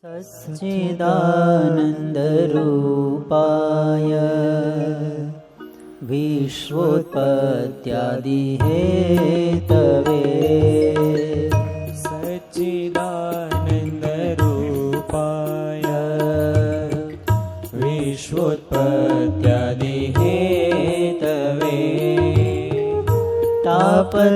सच्चिदानन्दरूपाय विश्वोत्पत्त्यादिहेतवे सच्चिदानन्दरूपाय विश्वोत्पत्त्यादिहेतवे तापत्रयविनाशाय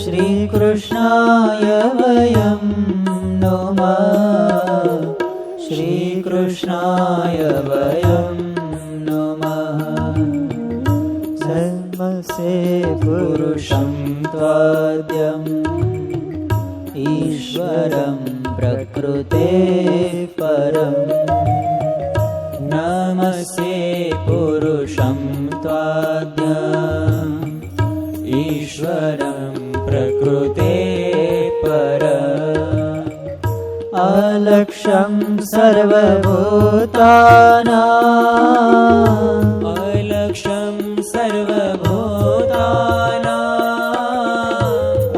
श्रीकृष्णाय वयं नमः। श्रीकृष्णाय वयं नमः। सर्वस्य पुरुषं त्वाद्यम् ईश्वरं प्रकृते परम् नमस्ते पुरुषं त्वाद्यम् ईश्वरं प्रकृते परम् अलक्ष्यं सर्वभूतानाम् अलक्ष्यं सर्वभूतानाम्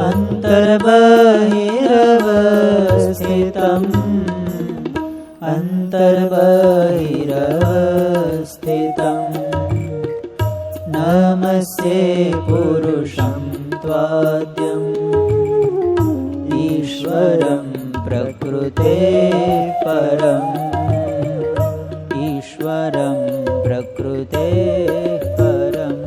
अन्तर्बहिरवस्थितम् अन्तर्बहिरवस्थितम् नमस्ते पुरुषं त्वाद्यम् ईश्वरं प्रकृते परम् ईश्वरं प्रकृते परम्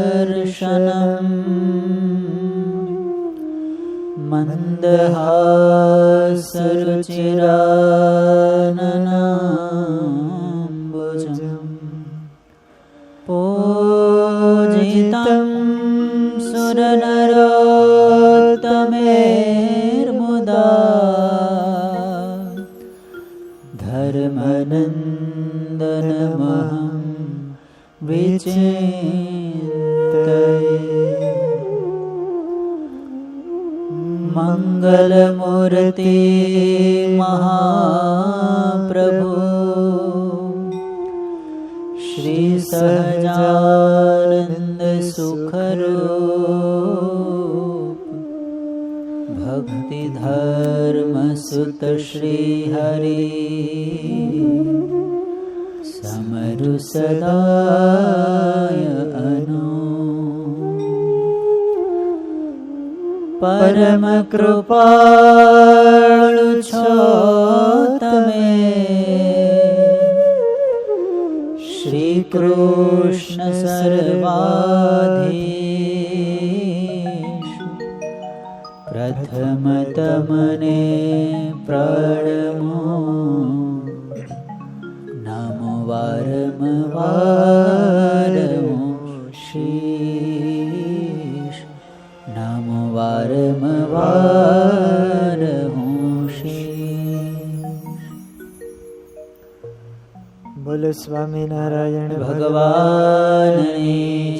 वर्णेशरमणीयदर्शनम् मन्दहासरुचिराननाम्बुजम् पूजितं सुरनरोत्तमेर्मुदा धर्मनन्दनमहं विचिन्तये मंगलमूर्ति महाप्रभु श्री सहजानंद सुखरूप भक्ति धर्म सुत श्री हरि समरु सदाय अनु परम कृपाळु छो तमे श्री कृष्ण सर्वाधीश प्रथम तमने प्रणमो नमो वारमवारमो शीश नमो वारमवार बोलो स्वामी नारायण भगवाननी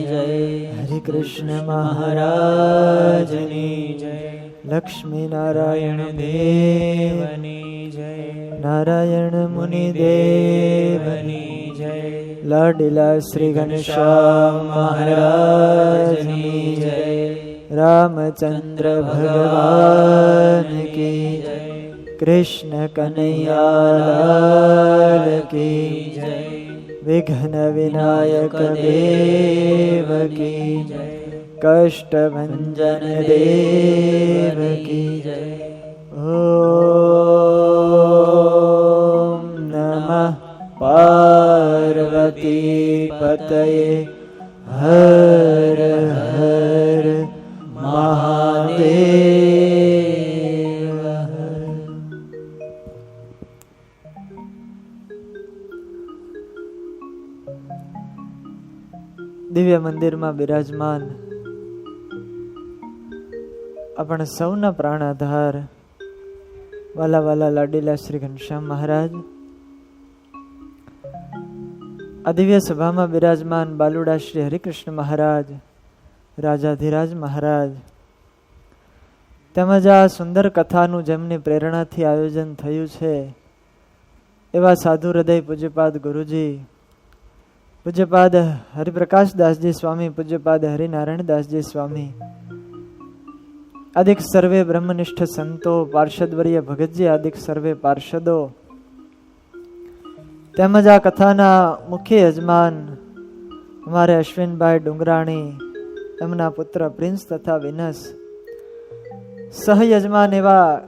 जय। हरे कृष्ण महाराजनी जय। लक्ष्मी नारायण देवनी जय। नारायण मुनि देवनी जय। लाडीला श्री घनश्याम महाराजनी जय। रामचंद्र भगवान की जय। कृष्ण कन्हैया लाल की जय। विघ्न विनायक देव की जय। कष्ट भंजन देव की जय। ओम नमः पार्वती पतये हर हर महादेव। દિવ્ય મંદિરમાં બિરાજમાન આપણા સૌના પ્રાણ આધાર વાલા વાલા લાડીલા શ્રી ઘનશ્યામ મહારાજ, આ દિવ્ય સભામાં બિરાજમાન બાલુડા શ્રી હરિકૃષ્ણ મહારાજ, રાજાધિરાજ મહારાજ, તેમજ આ સુંદર કથાનું જેમની પ્રેરણાથી આયોજન થયું છે એવા સાધુ હૃદય પૂજ્યપાદ ગુરુજી, પૂજ્યપાદ હરિપ્રકાશદાસજી સ્વામી, પૂજ્યપાદ હરિનારાયણદાસજી સ્વામી, આદિક સર્વે બ્રહ્મનિષ્ઠ સંતો, પાર્ષદવર્ય ભગતજી આદિક સર્વે પાર્ષદો, તેમજ આ કથાના મુખ્ય યજમાન અમારે અશ્વિનભાઈ ડુંગરાણી, એમના પુત્ર પ્રિન્સ તથા વિનસ, સહયજમાન એવા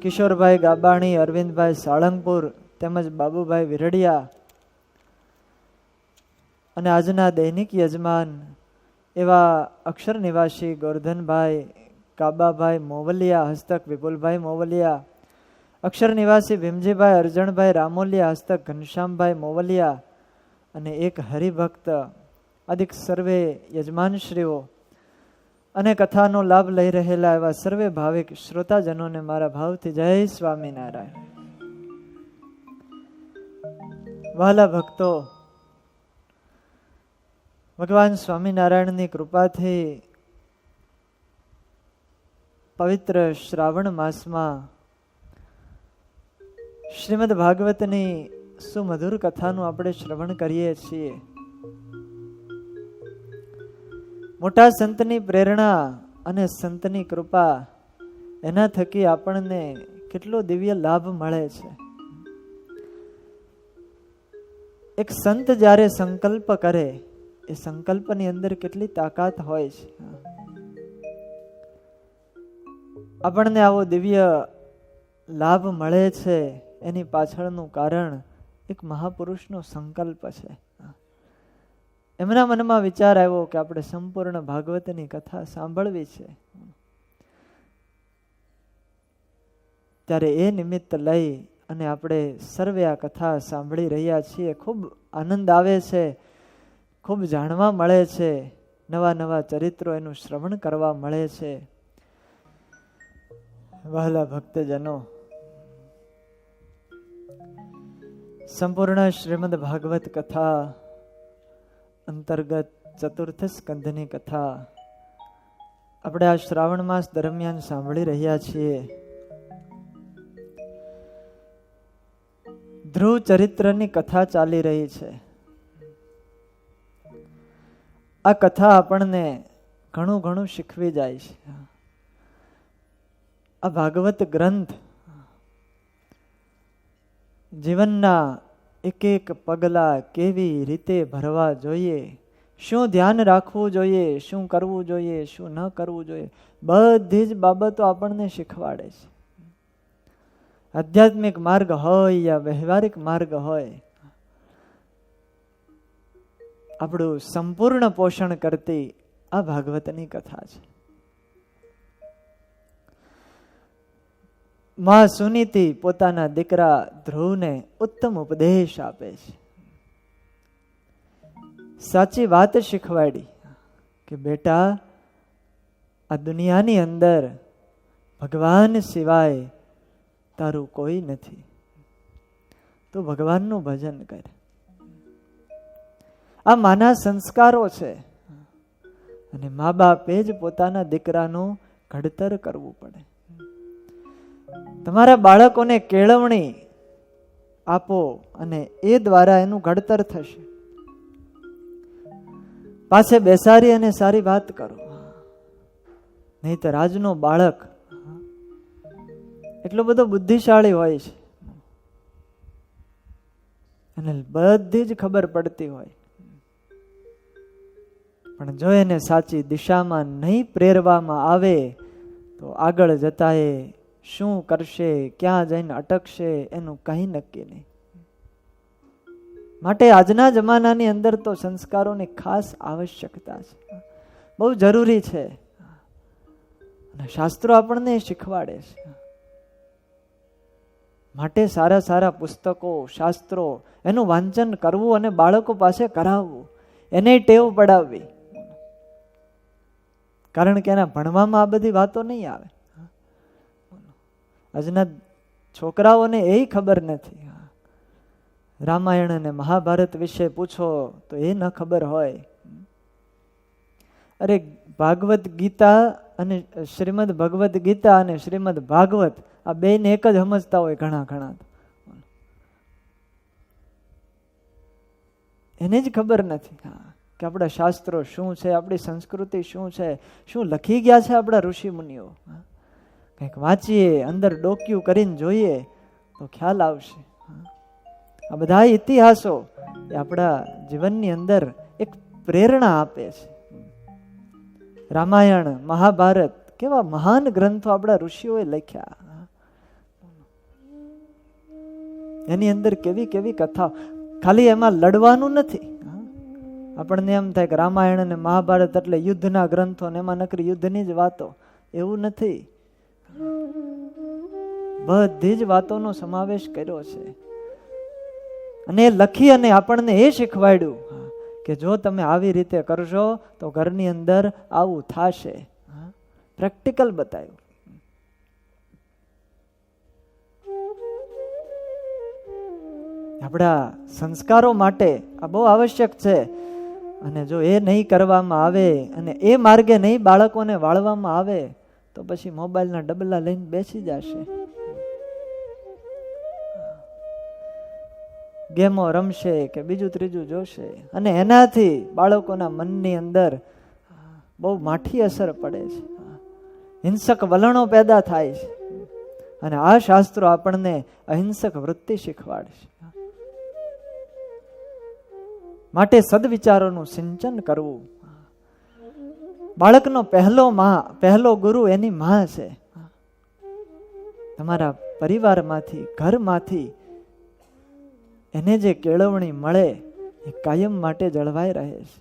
કિશોરભાઈ ગાબાણી, અરવિંદભાઈ સાળંગપુર, તેમજ બાબુભાઈ વિરડિયા, અને આજના દૈનિક યજમાન એવા અક્ષર નિવાસી ગોરધનભાઈ, કાબાભાઈ મોવલિયા, હસ્તક વિપુલભાઈ મોવલિયા, અક્ષર નિવાસી ભીમજીભાઈ અરજણભાઈ રામોલિયા, હસ્તક ઘનશ્યામભાઈ મોવલિયા, અને એક હરિભક્ત અધિક સર્વે યજમાનશ્રીઓ અને કથાનો લાભ લઈ રહેલા એવા સર્વે ભાવિક શ્રોતાજનોને મારા ભાવથી જય સ્વામિનારાયણ. વહાલા ભક્તો, ભગવાન સ્વામિનારાયણની કૃપાથી પવિત્ર શ્રાવણ માસમાં શ્રીમદ ભાગવતની સુમધુર કથાનું આપણે શ્રવણ કરીએ છીએ. મોટા સંતની પ્રેરણા અને સંતની કૃપા, એના થકી આપણને કેટલો દિવ્ય લાભ મળે છે. એક સંત જ્યારે સંકલ્પ કરે, એ સંકલ્પની અંદર કેટલી તાકાત હોય છે. આપણને આવો દિવ્ય લાભ મળે છે, એની પાછળનું કારણ એક મહાપુરુષનો સંકલ્પ છે. એમના મનમાં વિચાર આવ્યો કે આપણે સંપૂર્ણ ભાગવતની કથા સાંભળવી છે. ત્યારે એ નિમિત્ત લઈ અને આપણે સર્વે આ કથા સાંભળી રહ્યા છીએ. ખૂબ આનંદ આવે છે, ખૂબ જાણવા મળે છે, નવા નવા ચરિત્રો એનું શ્રવણ કરવા મળે છે. વહાલા ભક્તજનો, સંપૂર્ણ શ્રીમદ ભાગવત કથા અંતર્ગત ચતુર્થ સ્કંધની કથા આપણે આ શ્રાવણ માસ દરમિયાન સાંભળી રહ્યા છીએ. ધ્રુવ ચરિત્રની કથા ચાલી રહી છે. આ કથા આપણને ઘણું ઘણું શીખવી જાય છે. આ ભાગવત ગ્રંથ જીવનના એક એક પગલા કેવી રીતે ભરવા જોઈએ, શું ધ્યાન રાખવું જોઈએ, શું કરવું જોઈએ, શું ન કરવું જોઈએ, બધી જ બાબતો આપણને શીખવાડે છે. આધ્યાત્મિક માર્ગ હોય યા વ્યવહારિક માર્ગ હોય, આપણું સંપૂર્ણ પોષણ કરતી આ ભાગવતની કથા છે. માં સુનીતિ પોતાના દીકરા ધ્રુવને ઉત્તમ ઉપદેશ આપે છે. સાચી વાત શીખવાડી કે બેટા, આ દુનિયાની અંદર ભગવાન સિવાય તારું કોઈ નથી, તું ભગવાનનું ભજન કર. આ માના સંસ્કારો છે અને મા બાપે જ પોતાના દીકરાનું ઘડતર કરવું પડે. તમારા બાળકોને કેળવણી આપો અને એ દ્વારા એનું ઘડતર થશે. પાસે બેસાડી અને સારી વાત કરો. નહીંતર આજનો બાળક એટલો બધો બુદ્ધિશાળી હોય છે અને બધી જ ખબર પડતી હોય, પણ જો એને સાચી દિશામાં નહીં પ્રેરવામાં આવે તો આગળ જતા એ શું કરશે, ક્યાં જઈને અટકશે, એનું કંઈ નક્કી નહીં. માટે આજના જમાનાની અંદર તો સંસ્કારોની ખાસ આવશ્યકતા છે, બહુ જરૂરી છે. અને શાસ્ત્રો આપણને શીખવાડે છે. માટે સારા સારા પુસ્તકો, શાસ્ત્રો, એનું વાંચન કરવું અને બાળકો પાસે કરાવવું, એને ટેવ પડાવવી. કારણ કે એના ભણવામાં આ બધી વાતો નહીં આવે. આજના છોકરાઓને એ ખબર નથી. રામાયણ અને મહાભારત વિશે પૂછો તો એ ન ખબર હોય. અરે ભાગવત ગીતા અને શ્રીમદ ભગવદ્ ગીતા અને શ્રીમદ ભાગવત આ બેને એક જ સમજતા હોય ઘણા. એને જ ખબર નથી કે આપણા શાસ્ત્રો શું છે, આપણી સંસ્કૃતિ શું છે, શું લખી ગયા છે આપણા ઋષિ મુનિઓ. કંઈક વાંચીએ, અંદર ડોક્યું કરીને જોઈએ તો ખ્યાલ આવશે. આ બધા ઇતિહાસો એ આપણા જીવનની અંદર એક પ્રેરણા આપે છે. રામાયણ, મહાભારત કેવા મહાન ગ્રંથો આપણા ઋષિઓએ લખ્યા. એની અંદર કેવી કેવી કથા. ખાલી એમાં લડવાનું નથી. આપણને એમ થાય કે રામાયણ અને મહાભારત એટલે યુદ્ધના ગ્રંથો ને એમાં નકરી યુદ્ધની જ વાતો. એવું નથી. બધી જ વાતોનો સમાવેશ કર્યો છે. અને લખી અને આપણને એ શીખવાડ્યું કે જો તમે આવી રીતે કરશો તો ઘરની અંદર આવું થશે. પ્રેક્ટિકલ બતાવ્યું. આપણા સંસ્કારો માટે આ બહુ આવશ્યક છે. અને જો એ નહીં કરવામાં આવે અને એ માર્ગે નહીં બાળકોને વાળવામાં આવે તો પછી મોબાઈલના ડબલા લઈને બેસી જશે. ગેમો રમશે કે બીજું ત્રીજું જોશે અને એનાથી બાળકોના મનની અંદર બહુ માઠી અસર પડે છે. હિંસક વલણો પેદા થાય છે. અને આ શાસ્ત્રો આપણને અહિંસક વૃત્તિ શીખવાડશે. માટે સદવિચારોનું સિંચન કરવું. બાળકનો પહેલો ગુરુ એની માં છે. તમારા પરિવારમાંથી, ઘરમાંથી એને જે કેળવણી મળે એ કાયમ માટે જળવાઈ રહે છે.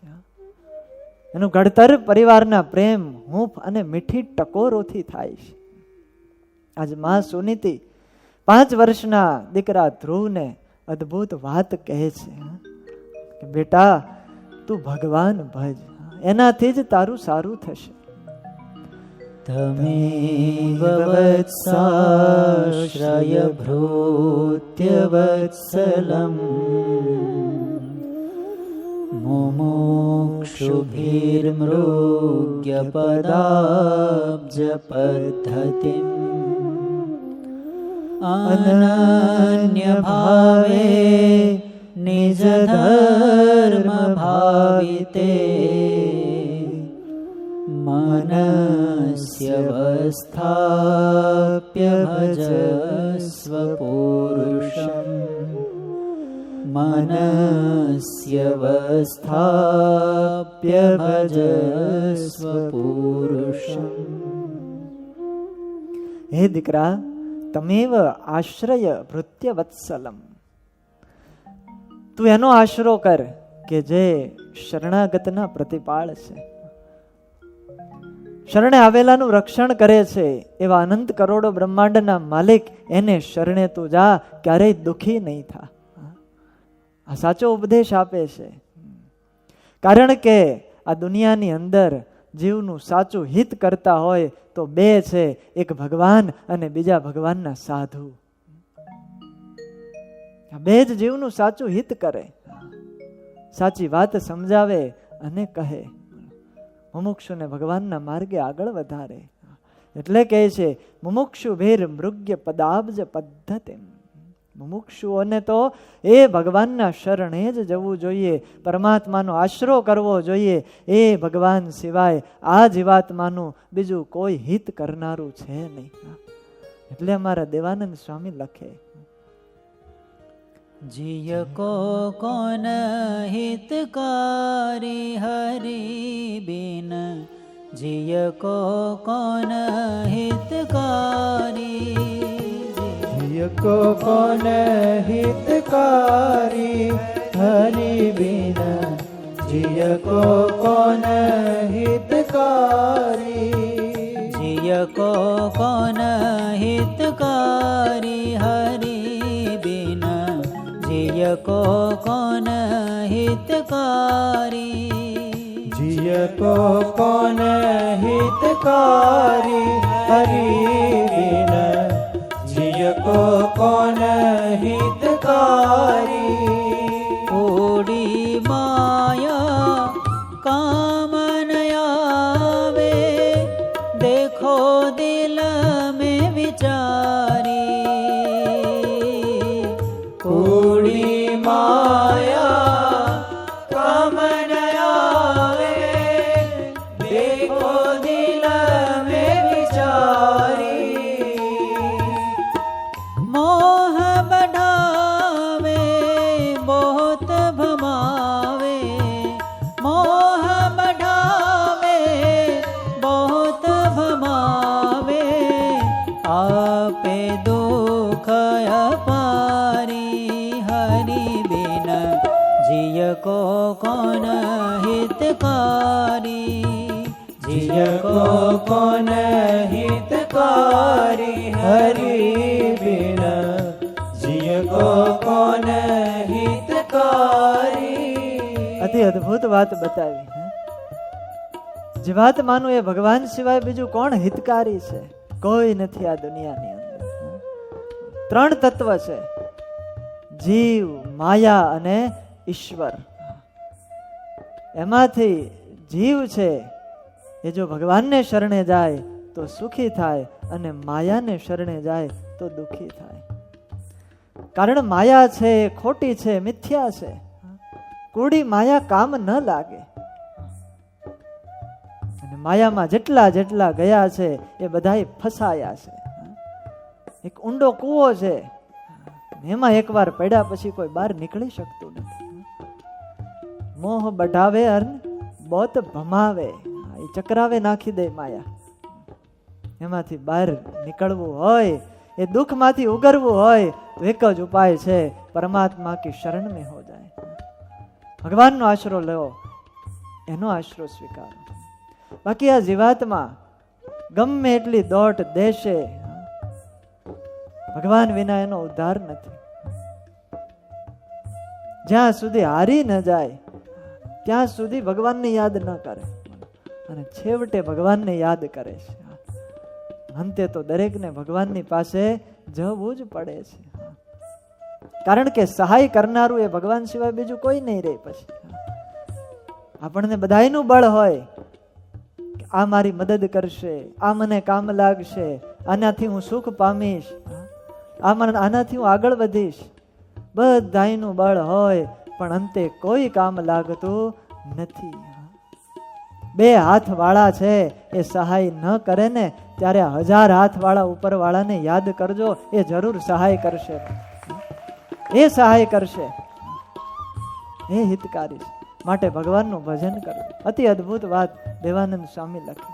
એનું ઘડતર પરિવારના પ્રેમ, હૂંફ અને મીઠી ટકોરોથી થાય છે. આજ માં સુનીતિ 5 વર્ષના દીકરા ધ્રુવને અદ્ભુત વાત કહે છે કે બેટા તું ભગવાન ભજ, એનાથી જ તારું સારું થશે. તમેવ વત્સાશ્રય ભૃત્ય વત્સલમ મુમુક્ષુભિર્મૃગ્ય પદાબ્જ પદ્ધતિમ અનન્ય ભાવે નિજ ધર્મ ભાવિતે મનસ્ય સ્થાપ્ય ભજસ્વ પુરુષમ મનસ્ય સ્થાપ્ય ભજસ્વ પુરુષમ. હે દીકરા, તમેવ આશ્રય ભૃત્ય વત્સલમ, તું એનો આશરો કર કે જે શરણાગતના પ્રતિપાળ છે. શરણે આવેલાનું રક્ષણ કરે છે એવા અનંત કરોડો બ્રહ્માંડના માલિક એને શરણે તું જા, ક્યારેય દુઃખી નહીં થા. આ સાચો ઉપદેશ આપે છે. કારણ કે આ દુનિયાની અંદર જીવનું સાચું હિત કરતા હોય તો 2 છે, એક ભગવાન અને બીજા ભગવાનના સાધુ. આ 2 જ જીવનું સાચું હિત કરે, સાચી વાત સમજાવે અને કહે, મુમુક્ષુને ભગવાનના માર્ગે આગળ વધારે. એટલે કહે છે મુમુક્ષુ ભીર મૃગ્ય પદાબ્જ પદ્ધતિ. મુમુક્ષુઓને તો એ ભગવાનના શરણે જ જવું જોઈએ, પરમાત્માનો આશરો કરવો જોઈએ. એ ભગવાન સિવાય આ જીવાત્માનું બીજું કોઈ હિત કરનારું છે નહીં. એટલે અમારા દેવાનંદ સ્વામી લખે, जिय को कौन हितकारी हरि बिन, जिय को कौन हितकारी, जिय को कौन हितकारी हरि बिन, जिय को कौन हितकारी, जिय को कौन हितकारी हरि बिन, जिय को कौन हितकारी, जिय को कौन हितकारी हरि बिन, जिय को कौन हितकारी. ओडी माया कामन आवे, कौन हितकारी जिय को कौन हितकारी हरि बिन जिय को कौन हितकारी। અતિ અદ્ભુત વાત બતાવી. જીવાત્માનું એ ભગવાન સિવાય બીજું કોણ હિતકારી છે? કોઈ નથી આ દુનિયાની અંદર. ત્રણ તત્વ છે, જીવ, માયા અને ઈશ્વર. એમાંથી જીવ છે એ જો ભગવાનને શરણે જાય તો સુખી થાય અને માયાને શરણે જાય તો દુઃખી થાય. કારણ માયા છે એ ખોટી છે, મિથ્યા છે. કુડી માયા કામ ન લાગે. અને માયામાં જેટલા જેટલા ગયા છે એ બધાય ફસાયા છે. એક ઊંડો કૂવો છે, એમાં એકવાર પડ્યા પછી કોઈ બહાર નીકળી શકતું નથી. મોહ બઢાવે અર્ન બોત ભમાવે, એ ચક્રાવે નાખી દે માયા. એમાંથી બહાર નીકળવું હોય, એ દુઃખમાંથી ઉગરવું હોય તો એક જ ઉપાય છે, પરમાત્મા કી શરણ में हो जाए. ભગવાનનો આશરો લો, એનો આશરો સ્વીકારો. બાકી આ જીવાત્મા ગમે એટલી દોટ દેશે, ભગવાન વિના એનો ઉદ્ધાર નથી. જ્યાં સુધી હારી ન જાય ત્યાં સુધી ભગવાનને યાદ ન કરે, અને છેવટે ભગવાનને યાદ કરે છે. અંતે તો દરેકને ભગવાનની પાસે જવું જ પડે છે. કારણ કે સહાય કરનારું એ ભગવાન સિવાય બીજું કોઈ નહીં રહે. પછી આપણને બધાયનું બળ હોય, આ મારી મદદ કરશે, આ મને કામ લાગશે, આનાથી હું સુખ પામીશ, આનાથી હું આગળ વધીશ. બધાયનું બળ હોય પણ અંતે કોઈ કામ લાગતું નથી. બે હાથ વાળા છે એ સહાય ન કરે ને ત્યારે 1000 હાથ વાળા ઉપર વાળાને યાદ કરજો, એ જરૂર સહાય કરશે. એ સહાય કરશે, એ હિતકારી છે. માટે ભગવાનનું ભજન કરવું. અતિ અદ્ભુત વાત દેવાનંદ સ્વામી લખે.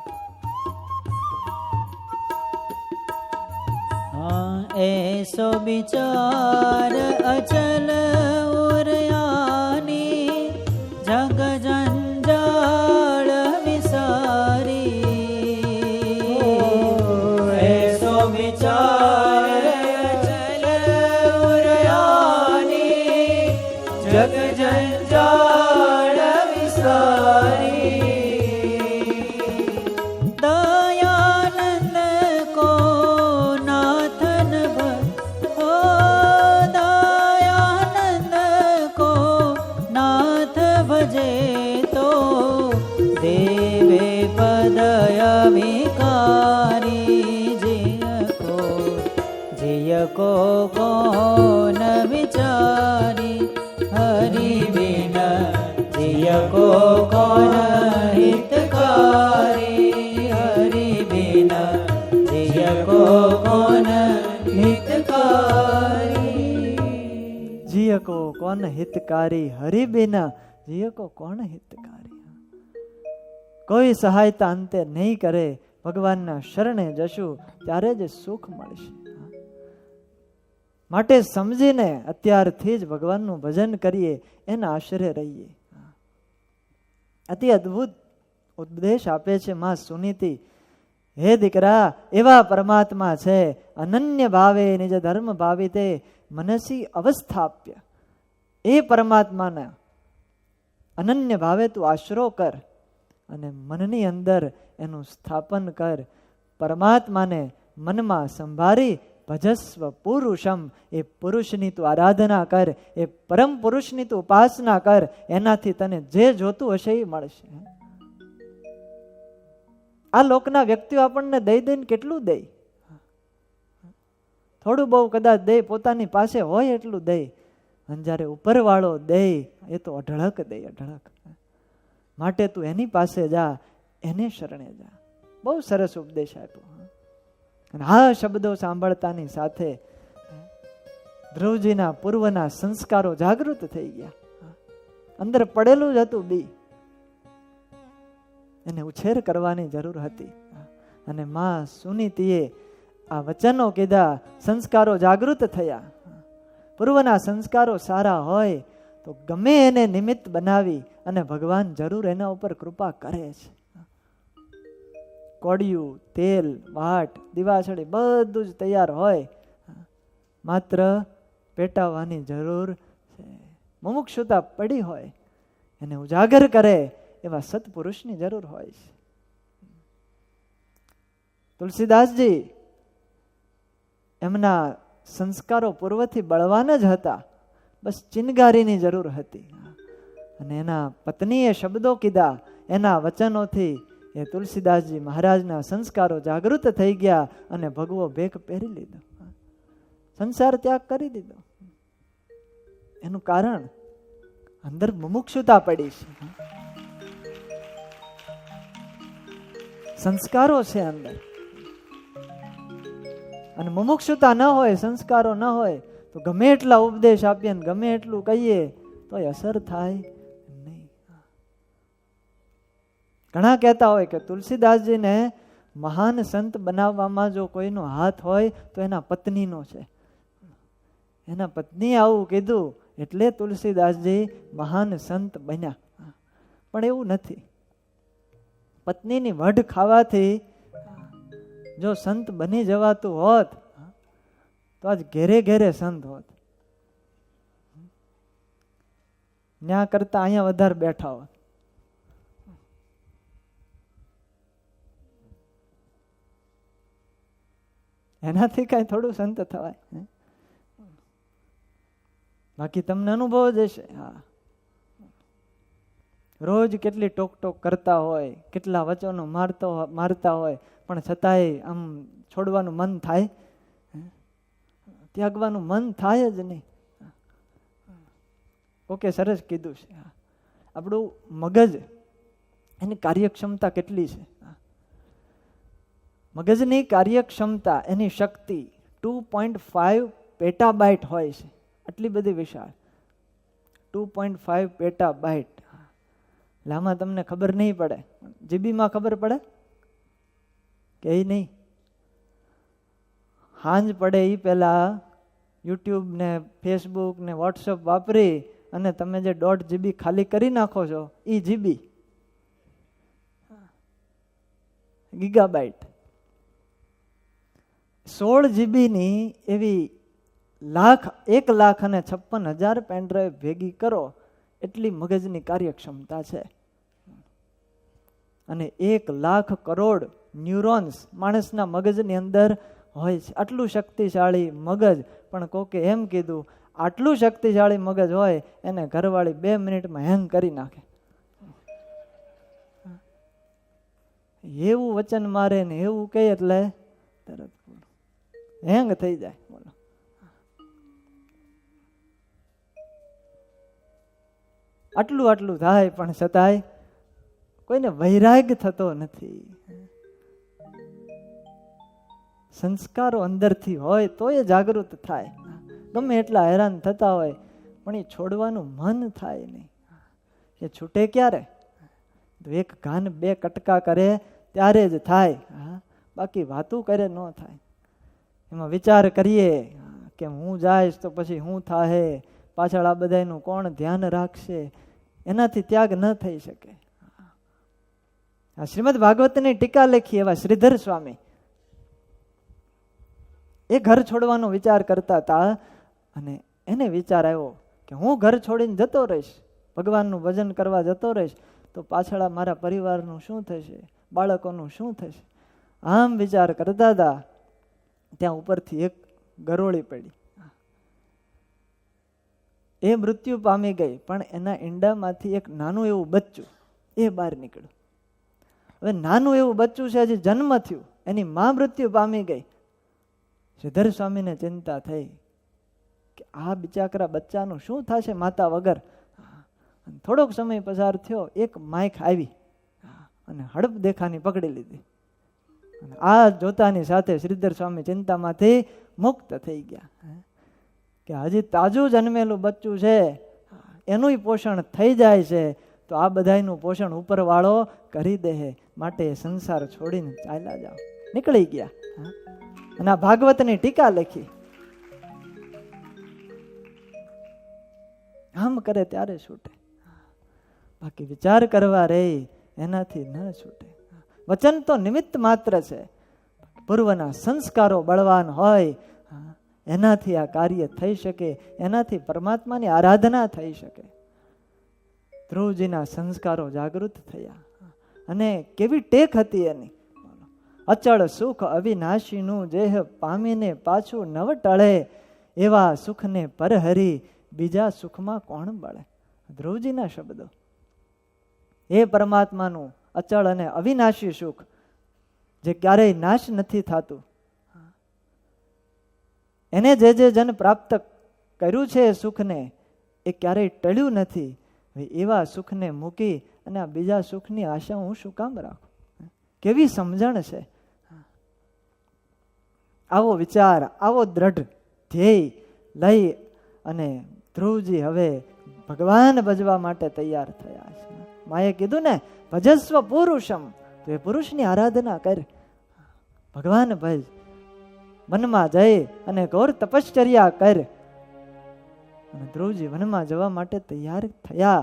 ऐसो विचार अचल उरयानी जग जंजाल विसारी. ऐसो विचार अचल उरयानी जग जंजाल विसारी. को कौन विचारी हरि बिन जिय को कौन हितकारी हरि बिन जिय को कौन हितकारी. जिय को कौन हितकारी हरि बिना जिय को कौन हितकारी. કોઈ સહાયતા અંતે નહીં કરે, ભગવાનના શરણે જશું ત્યારે જ સુખ મળશે. માટે સમજીને અત્યારથી જ ભગવાનનું ભજન કરીએ, એના આશરે રહીએ. અતિ અદ્ભુત ઉપદેશ આપે છે માં સુનીતિ. હે દીકરા, એવા પરમાત્મા છે, અનન્ય ભાવે નિજ ધર્મ ભાવિતે મનસી અવસ્થાપ્ય. એ પરમાત્માના અનન્ય ભાવે તું આશરો કર અને મનની અંદર એનું સ્થાપન કર. પરમાત્માને મનમાં સંભાળી ભજસ્વ પુરુષમ. એ પુરુષની તું આરાધના કર, એ પરમ પુરુષની તું ઉપાસના કર. એનાથી તને જે જોતું હશે એ મળશે. આ લોકના વ્યક્તિઓ આપણને દઈ દઈને કેટલું દે, થોડું બહુ કદાચ દે, પોતાની પાસે હોય એટલું દે. અને જ્યારે ઉપરવાળો દે એ તો અઢળક દે, અઢળક. માટે તું એની પાસે જા, એને શરણે જા. બહુ સરસ ઉપદેશ આપ્યો. અને આ શબ્દો સાંભળતાની સાથે ધ્રુવજીના પૂર્વના સંસ્કારો જાગૃત થઈ ગયા. અંદર પડેલું જ હતું બી, એને ઉછેર કરવાની જરૂર હતી. અને માં સુનીતિએ આ વચનો કીધા, સંસ્કારો જાગૃત થયા. પૂર્વના સંસ્કારો સારા હોય તો ગમે એને નિમિત્ત બનાવી અને ભગવાન જરૂર એના ઉપર કૃપા કરે છે. કોડિયું, તેલ, વાટ, દિવાસળી બધું જ તૈયાર હોય, માત્ર પેટાવાની જરૂર છે. મુમુક્ષુતા પડી હોય એને ઉજાગર કરે એવા સત્પુરુષની જરૂર હોય છે. તુલસીદાસજી એમના સંસ્કારો પૂર્વથી બળવાન જ હતા, બસ ચિનગારીની જરૂર હતી. અને એના પત્નીએ શબ્દો કીધા, એના વચનોથી એ તુલસીદાસજી મહારાજના સંસ્કારો જાગૃત થઈ ગયા અને ભગવો ભેખ પહેરી લીધો, સંસાર ત્યાગ કરી દીધો. એનું કારણ અંદર મુમુક્ષુતા પડી છે, સંસ્કારો છે અંદર. અને મુમુક્ષુતા ન હોય, સંસ્કારો ન હોય તો ગમે એટલા ઉપદેશ આપીએ ને ગમે એટલું કહીએ તો અસર થાય નહીં. ઘણા કહેતા હોય કે તુલસીદાસજીને મહાન સંત બનાવવામાં જો કોઈનો હાથ હોય તો એના પત્નીનો છે. એના પત્નીએ આવું કીધું એટલે તુલસીદાસજી મહાન સંત બન્યા. પણ એવું નથી. પત્નીની વઢ ખાવાથી જો સંત બની જવાતું હોત તો આજ ઘેરે ઘેરે સંત હોત. ન્યા કરતા અહીંયા વધારે બેઠા હોત. એનાથી કઈ થોડું સંત થવાય? બાકી તમને અનુભવ જ હશે. હા, રોજ કેટલી ટોક ટોક કરતા હોય, કેટલા વચનો મારતા હોય, પણ છતાંય આમ છોડવાનું મન થાય, ત્યાગવાનું મન થાય જ નહીં. ઓકે, સરસ કીધું છે. આપણું મગજ, એની કાર્યક્ષમતા કેટલી છે? મગજની કાર્યક્ષમતા, એની શક્તિ 2.5 પેટાબાઇટ હોય છે. આટલી બધી વિશાળ 2.5 પેટાબાઇટ. એટલે આમાં તમને ખબર નહીં પડે, જીબીમાં ખબર પડે કે એ નહીં. હાંજ પડે એ પહેલા યુટ્યુબ ને ફેસબુક ને વોટ્સઅપ વાપરી અને તમે જે 1.5 GB ખાલી કરી નાખો છો એ જીબી, ગીગાબાઇટ. 16 GB ની એવી 1,56,000 પેનડ્રાઈવ ભેગી કરો એટલી મગજની કાર્યક્ષમતા છે. અને 1,00,000 કરોડ ન્યુરોન્સ માણસના મગજની અંદર હોય છે. આટલું શક્તિશાળી મગજ. પણ કોકે એમ કીધું આટલું શક્તિશાળી મગજ હોય એને ઘરવાળી 2 મિનિટમાં હેંગ કરી નાખે. એવું વચન મારે ને એવું કહે એટલે તરત હેંગ થઈ જાય. બોલો, આટલું થાય પણ છતાંય કોઈને વૈરાગ થતો નથી. સંસ્કારો અંદરથી હોય તો એ જાગૃત થાય. ગમે એટલા હેરાન થતા હોય પણ એ છોડવાનું મન થાય નહીં. એ છૂટે ક્યારે? તો એક ઘાન 2 કટકા કરે ત્યારે જ થાય. બાકી વાતું કરે ન થાય. એમાં વિચાર કરીએ કે હું જઈશ તો પછી હું થાહે, પાછળ આ બધાનું કોણ ધ્યાન રાખશે, એનાથી ત્યાગ ન થઈ શકે. આ શ્રીમદ ભાગવતની ટીકા લખી એવા શ્રીધર સ્વામી એ ઘર છોડવાનો વિચાર કરતા હતા. અને એને વિચાર આવ્યો કે હું ઘર છોડીને જતો રહીશ, ભગવાનનું ભજન કરવા જતો રહીશ તો પાછળ મારા પરિવારનું શું થશે, બાળકોનું શું થશે. આમ વિચાર કરતા હતા ત્યાં ઉપરથી એક ગરોળી પડી. એ મૃત્યુ પામી ગઈ પણ એના ઈંડામાંથી એક નાનું એવું બચ્ચું એ બહાર નીકળ્યું. હવે નાનું એવું બચ્ચું છે, હજી જન્મ થયું, એની માં મૃત્યુ પામી ગઈ. શ્રીધર સ્વામીને ચિંતા થઈ કે આ બિચાકરા બચ્ચાનું શું થશે માતા વગર. થોડોક સમય પસાર થયો, એક માઇક આવી અને હડપ દેખાની પકડી લીધી. આ જોતાની સાથે શ્રીધર સ્વામી ચિંતામાંથી મુક્ત થઈ ગયા કે હજી તાજું જન્મેલું બચ્ચું છે એનું પોષણ થઈ જાય છે તો આ બધાનું પોષણ ઉપરવાળો કરી દે. માટે સંસાર છોડીને ચાલ્યા જાઓ. નીકળી ગયા અને આ ભાગવતની ટીકા લખી. કામ કરે ત્યારે છૂટે, બાકી વિચાર કરવા રે એનાથી ન છૂટે. વચન તો નિમિત્ત માત્ર છે, પૂર્વના સંસ્કારો બળવાન હોય એનાથી આ કાર્ય થઈ શકે, એનાથી પરમાત્માની આરાધના થઈ શકે. ધ્રુવજીના સંસ્કારો જાગૃત થયા અને કેવી ટેક હતી એની. અચળ સુખ અવિનાશીનું જેહ પામીને પાછું નવ ટળે, એવા સુખને પરહરી બીજા સુખમાં કોણ બળે. ધ્રુવજીના શબ્દો. એ પરમાત્માનું અચળ અને અવિનાશી સુખ જે ક્યારેય નાશ નથી થતું, એને જે જન પ્રાપ્ત કર્યું છે એ સુખને એ ક્યારેય ટળ્યું નથી. એવા સુખને મૂકી અને આ બીજા સુખની આશા હું શું કામ રાખું? કેવી સમજણ છે. આવો વિચાર, આવો દ્રઢ ધ્યેય લઈ અને ધ્રુવજી હવે ભગવાન ભજવા માટે તૈયાર થયા છે. માએ કીધું ને, ભજસ્વ પુરુષમ, તો એ પુરુષની આરાધના કર, ભગવાન ભજ. વનમાં જઈ અને ઘોર તપશ્ચર્યા કર. અને ધ્રુવજી વનમાં જવા માટે તૈયાર થયા.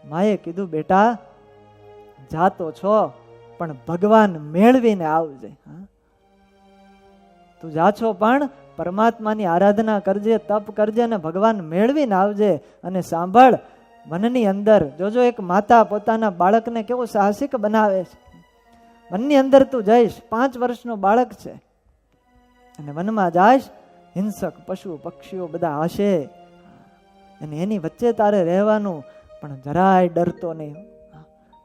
માએ કીધું, બેટા જાતો છો પણ ભગવાન મેળવીને આવજે. તું જા છો પણ પરમાત્માની આરાધના કરજે, તપ કરજે અને ભગવાન મેળવીને આવજે. અને સાંભળ, વનની અંદર જોજો એક માતા પોતાના બાળકને કેવો સાહસિક બનાવે છે. વનની અંદર તું જઈશ, 5 વર્ષનો બાળક છે અને વનમાં જાઈશ, હિંસક પશુ પક્ષીઓ બધા હશે અને એની વચ્ચે તારે રહેવાનું, પણ જરાય ડરતો નહીં,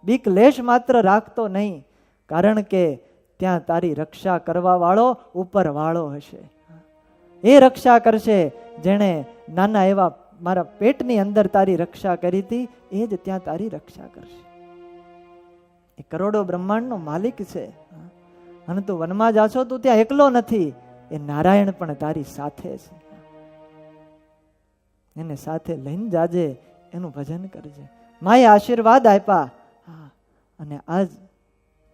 બીક લેશ માત્ર રાખતો નહીં, કારણ કે ત્યાં તારી રક્ષા કરવા વાળો ઉપર વાળો હશે. એ રક્ષા કરશે જેણે નાના એવા મારા પેટની અંદર તારી રક્ષા કરી હતી, એ જ ત્યાં તારી રક્ષા કરશે. એ કરોડો બ્રહ્માંડનો માલિક છે. અને તું વનમાં જાશો, તું ત્યાં એકલો નથી, એ નારાયણ પણ તારી સાથે છે. એને સાથે લઈને જાજે, એનું ભજન કરજે. માએ આશીર્વાદ આપ્યા અને આજ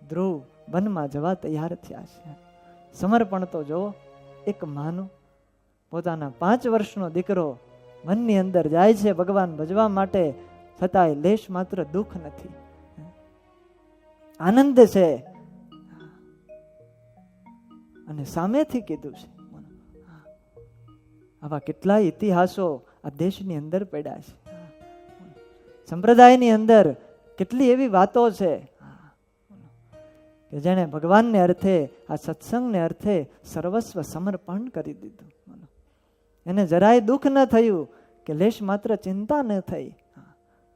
ધ્રુવ વનમાં જવા તૈયાર થયા છે. સમર્પણ તો જો એક માનું, પોતાના 5 વર્ષનો દીકરો વનની અંદર જાય છે ભગવાન ભજવા માટે, છતાંય લેશ માત્ર દુઃખ નથી, આનંદ છે. અને સામેથી કીધું છે. આવા કેટલાય ઇતિહાસો આ દેશની અંદર પડ્યા છે. સંપ્રદાયની અંદર કેટલી એવી વાતો છે કે જેણે ભગવાનને અર્થે, આ સત્સંગને અર્થે સર્વસ્વ સમર્પણ કરી દીધું. એને જરાય દુઃખ ન થયું, કે લેશ માત્ર ચિંતા ન થઈ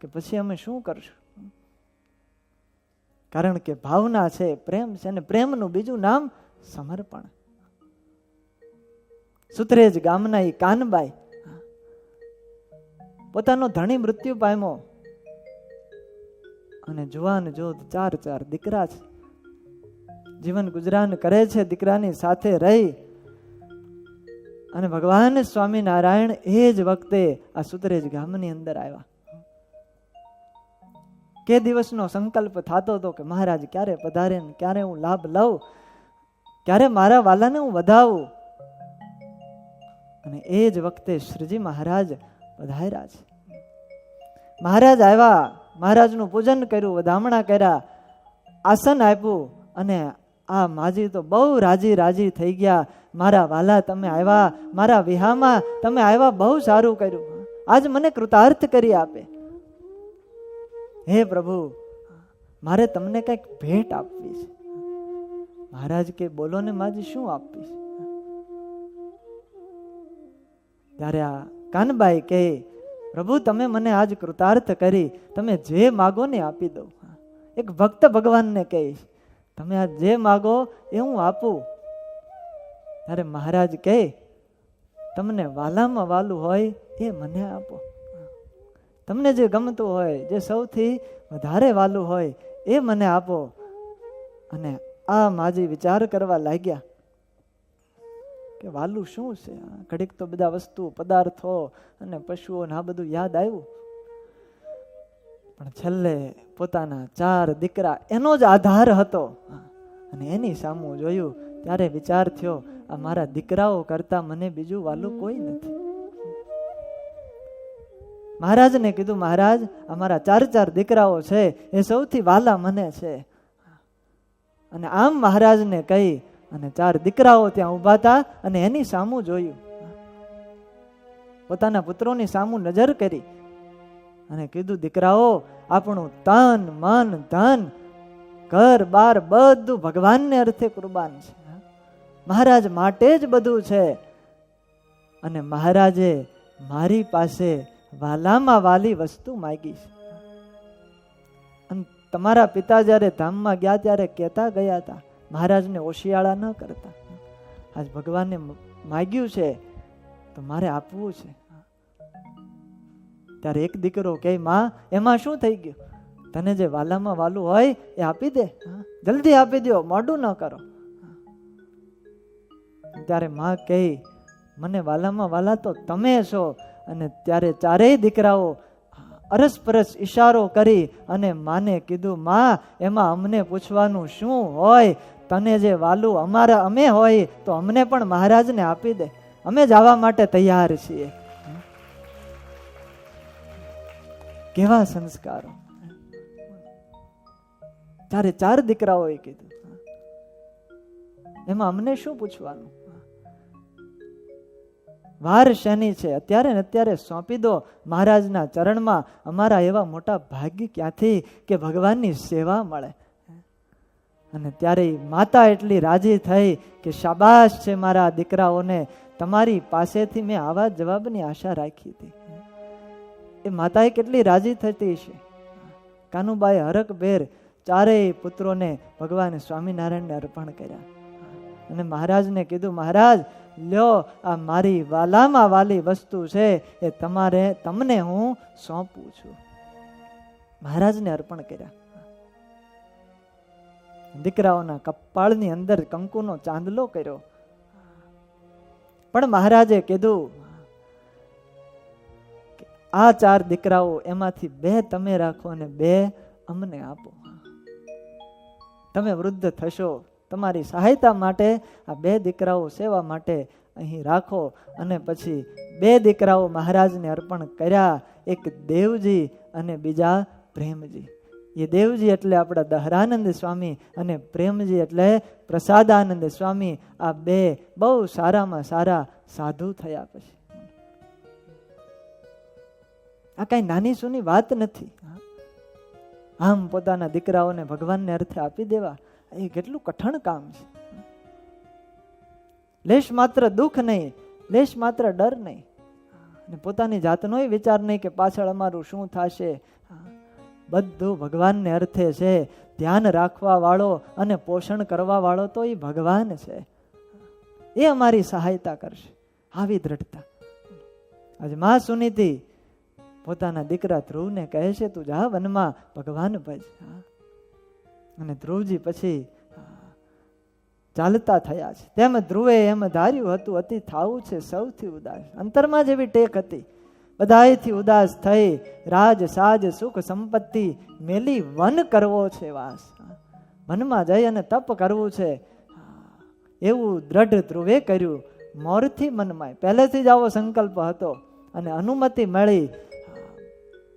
કે પછી અમે શું કરશું. કારણ કે ભાવના છે, પ્રેમ છે, અને પ્રેમનું બીજું નામ સમર્પણ. સુતરેજ ગામના એ કાનબાઈ, પોતાનો ધણી મૃત્યુ પામ્યો અને જુવાન જોધ 4 દીકરા છે, જીવન ગુજરાન કરે છે દીકરાની સાથે રહી. અને ભગવાન સ્વામિનારાયણ એ જ વખતે આ સુતરેજ ગામની અંદર આવ્યા. કે દિવસનો સંકલ્પ થતો હતો કે મહારાજ ક્યારે પધારે, ક્યારે હું લાભ લઉં, ક્યારે મારા વાલાને હું વધાવું. અને એ જ વખતે શ્રીજી મહારાજ પધાર્યા છે. મહારાજ આવ્યા, મહારાજનું પૂજન કર્યું, વધામણા કર્યા, આસન આપ્યું. અને આ માજી તો બહુ રાજી થઈ ગયા. મારા વાલા તમે આવ્યા, મારા વિહામાં તમે આવ્યા, બહુ સારું કર્યું, આજ મને કૃતાર્થ કરી આપે. હે પ્રભુ, મારે તમને કંઈક ભેટ આપવી છે. મહારાજ કે બોલો ને માજી, શું આપવી છે? ત્યારે આ કાનબાઈ કહે, પ્રભુ તમે મને આજ કૃતાર્થ કરી, તમે જે માગો ને આપી દો. એક ભક્ત ભગવાનને કહીશ, તમે આ જે માગો એ હું આપું. ત્યારે મહારાજ કહે, તમને વાલામાં વાલું હોય એ મને આપો, તમને જે ગમતું હોય, જે સૌથી વધારે વાલું હોય એ મને આપો. અને આ માજી વિચાર કરવા લાગ્યા કે વાલું શું છે. ઘડીક તો બધા વસ્તુ પદાર્થો અને પશુઓ આ બધું યાદ આવ્યું, પણ છેલ્લે પોતાના 4 દીકરા એનો જ આધાર હતો. અને એની સામું જોયું ત્યારે વિચાર થયો, આ મારા દીકરાઓ કરતા મને બીજું વાલું કોઈ નથી. મહારાજને કીધું, મહારાજ અમારા 4 દીકરાઓ છે, એ સૌથી વાલા મને છે. અને આમ મહારાજને કહી અને 4 દીકરાઓ ત્યાં ઊભા હતા અને એની સામું જોયું, પોતાના પુત્રોની સામું નજર કરી અને કીધું, દીકરાઓ આપણું તન મન ધન ઘર બાર બધું ભગવાનને અર્થે કુરબાન છે. મહારાજ માટે જ બધું છે. અને મહારાજે મારી પાસે વાલામાં વાલી વસ્તુ માગી છે. અને તમારા પિતા જ્યારે ધામમાં ગયા ત્યારે કહેતા ગયા હતા, મહારાજને ઓશિયાળા ન કરતા. આજ ભગવાનને માગ્યું છે તો મારે આપવું છે. ત્યારે એક દીકરો કહે, માં એમાં શું થઈ ગયું? તને જે વાલામાં વાલું હોય એ આપી દે, જલ્દી આપી દો, મોડું ન કરો. ત્યારે માં કહે, મને વાલામાં વાલા તો તમે છો. અને ત્યારે 4 દીકરાઓ અરસપરસ ઈશારો કરી અને માને કીધું, માં એમાં અમને પૂછવાનું શું હોય? તને જે વાલું અમારા અમે હોય તો અમને પણ મહારાજને આપી દે, અમે જવા માટે તૈયાર છીએ. કેવા સંસ્કારો! 4 દીકરાઓએ કીધું, એમાં અમને શું પૂછવાનું? વાર શેની છે? અત્યારે ને અત્યારે સોંપી દો મહારાજના ચરણમાં. અમારા એવા મોટા ભાગ્ય ક્યાંથી કે ભગવાનની સેવા મળે. અને ત્યારે માતા એટલી રાજી થઈ કે શાબાશ છે મારા દીકરાઓને, તમારી પાસેથી મેં આવા જવાબની આશા રાખી હતી. એ માતાએ કેટલી રાજી થતી છે. કાનુબાએ હરખભેર 4 પુત્રોને ભગવાન સ્વામિનારાયણને અર્પણ કર્યા અને મહારાજને કીધું, મહારાજ લ્યો, આ મારી વાલામાં વાલી વસ્તુ છે, એ તમને હું સોંપું છું. મહારાજને અર્પણ કર્યા. દીકરાઓના કપાળની અંદર કંકુનો ચાંદલો કર્યો. પણ મહારાજે કીધું, આ 4 દીકરાઓ એમાંથી 2 તમે રાખો અને 2 અમને આપો. તમે વૃદ્ધ થશો, તમારી સહાયતા માટે આ 2 દીકરાઓ સેવા માટે અહીં રાખો. અને પછી 2 દીકરાઓ મહારાજને અર્પણ કર્યા. એક દેવજી અને બીજા પ્રેમજી. એ દેવજી એટલે આપણા દહરાનંદ સ્વામી અને પ્રેમજી એટલે પ્રસાદાનંદ સ્વામી. આ 2 બહુ સારામાં સારા સાધુ થયા. પછી આ કઈ નાની સૂની વાત નથી. આમ પોતાના દીકરાઓને ભગવાનને અર્થે આપી દેવા એ કેટલું કઠણ કામ છે. લેશ માત્ર દુઃખ નહીં, લેશ માત્ર ડર નહીં, અને પોતાની જાતનોય વિચાર નહીં કે પાછળ અમારું શું થશે. બધું ભગવાનને અર્થે છે. ધ્યાન રાખવા વાળો અને પોષણ કરવા વાળો તો એ ભગવાન છે. એ અમારી સહાયતા કરશે. આવી દ્રઢતા. આજ માં સુનીતિ પોતાના દીકરા ધ્રુવને કહે છે, તું જા વનમાં ભગવાન ભજ. અને ધ્રુવજી પછી ચાલતા થયા છે. તેમ ધ્રુવે એમ ધાર્યું હતું, અતિ થાવું છે સૌથી ઉદાસ. અંતરમાં જેવી ટેક હતી, બધાયથી ઉદાસ થઈ. રાજ સાજ સુખ સંપત્તિ મેલી વન કરવો છે વાસ. વનમાં જઈ અને તપ કરવું છે એવું દ્રઢ ધ્રુવે કર્યું. મોરથી મનમાં પહેલેથી જ આવો સંકલ્પ હતો. અને અનુમતિ મળી,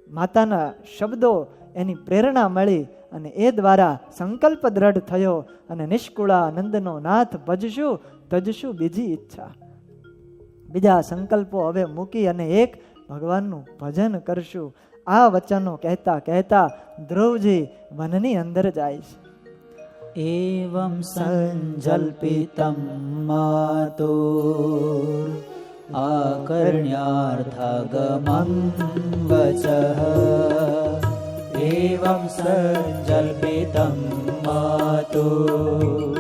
માતાના શબ્દો એની પ્રેરણા મળી અને એ દ્વારા સંકલ્પ દ્રઢ થયો. અને નિષ્કુળા નંદનો નાથ ભજશું તજશું બીજી ઈચ્છા. બીજા સંકલ્પો હવે મૂકી અને એક ભગવાનનું ભજન કરશું. આ વચનો કહેતા કહેતા ધ્રુવજી વનની અંદર જાય છે. એવં સંજલ્પિતમ માતુર આકર્ણ્યાર્થગમં વચઃ. एवं संजल्पितं मातुः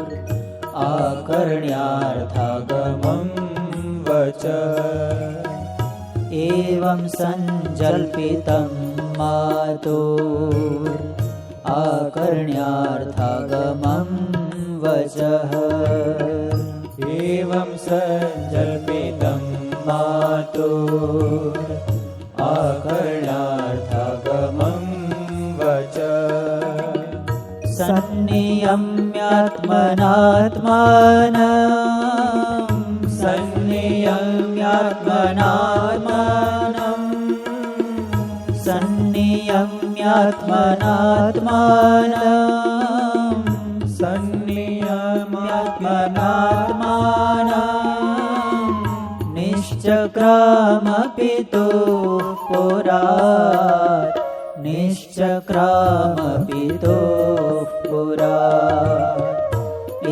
आकर्ण्यार्थागमं वच. एवं संजल्पितं मातुः आकर्ण्यार्थागमं वचः. एवं संजल्पितं मातुः आकर्ण्यार्थागमं वच. संनियम्यात्मनात्मानं સન્નિયમ્યાત્મનાત્માનં સન્નિયમ્યાત્મનાત્માનં નિશ્ચક્રામપિતો પુરાત નિશ્ચક્રામપિતો પુરાત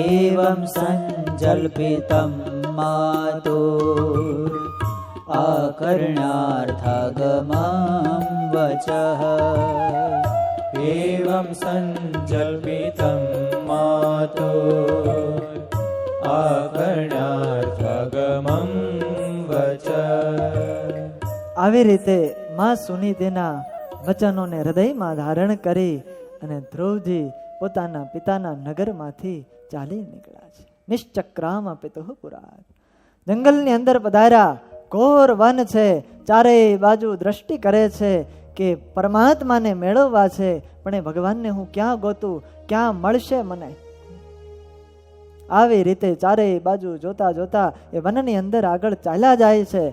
એવં સંજલ્પિतं માતુર આકર્ણ્યાર્થાગમં વચઃ એવં સંજલ્પિतं માતુર આકર્ણ્યાર્થાગમં વચઃ. આવી રીતે માં સુનીતિના વચનોને હૃદયમાં ધારણ કરી અને ધ્રુવજી પોતાના પિતાના નગરમાંથી ચાલી નીકળ્યા છે. નિશ્ચક્રામ પિતુઃ પુરાત. જંગલની અંદર પધાર્યા. ઘોર વન છે, ચારેય બાજુ દ્રષ્ટિ કરે છે કે પરમાત્માને મેળવવા છે, પણ એ ભગવાનને હું ક્યાં ગોતું, ક્યાં મળશે મને. આવી રીતે ચારેય બાજુ જોતા જોતા એ વનની અંદર આગળ ચાલ્યા જાય છે.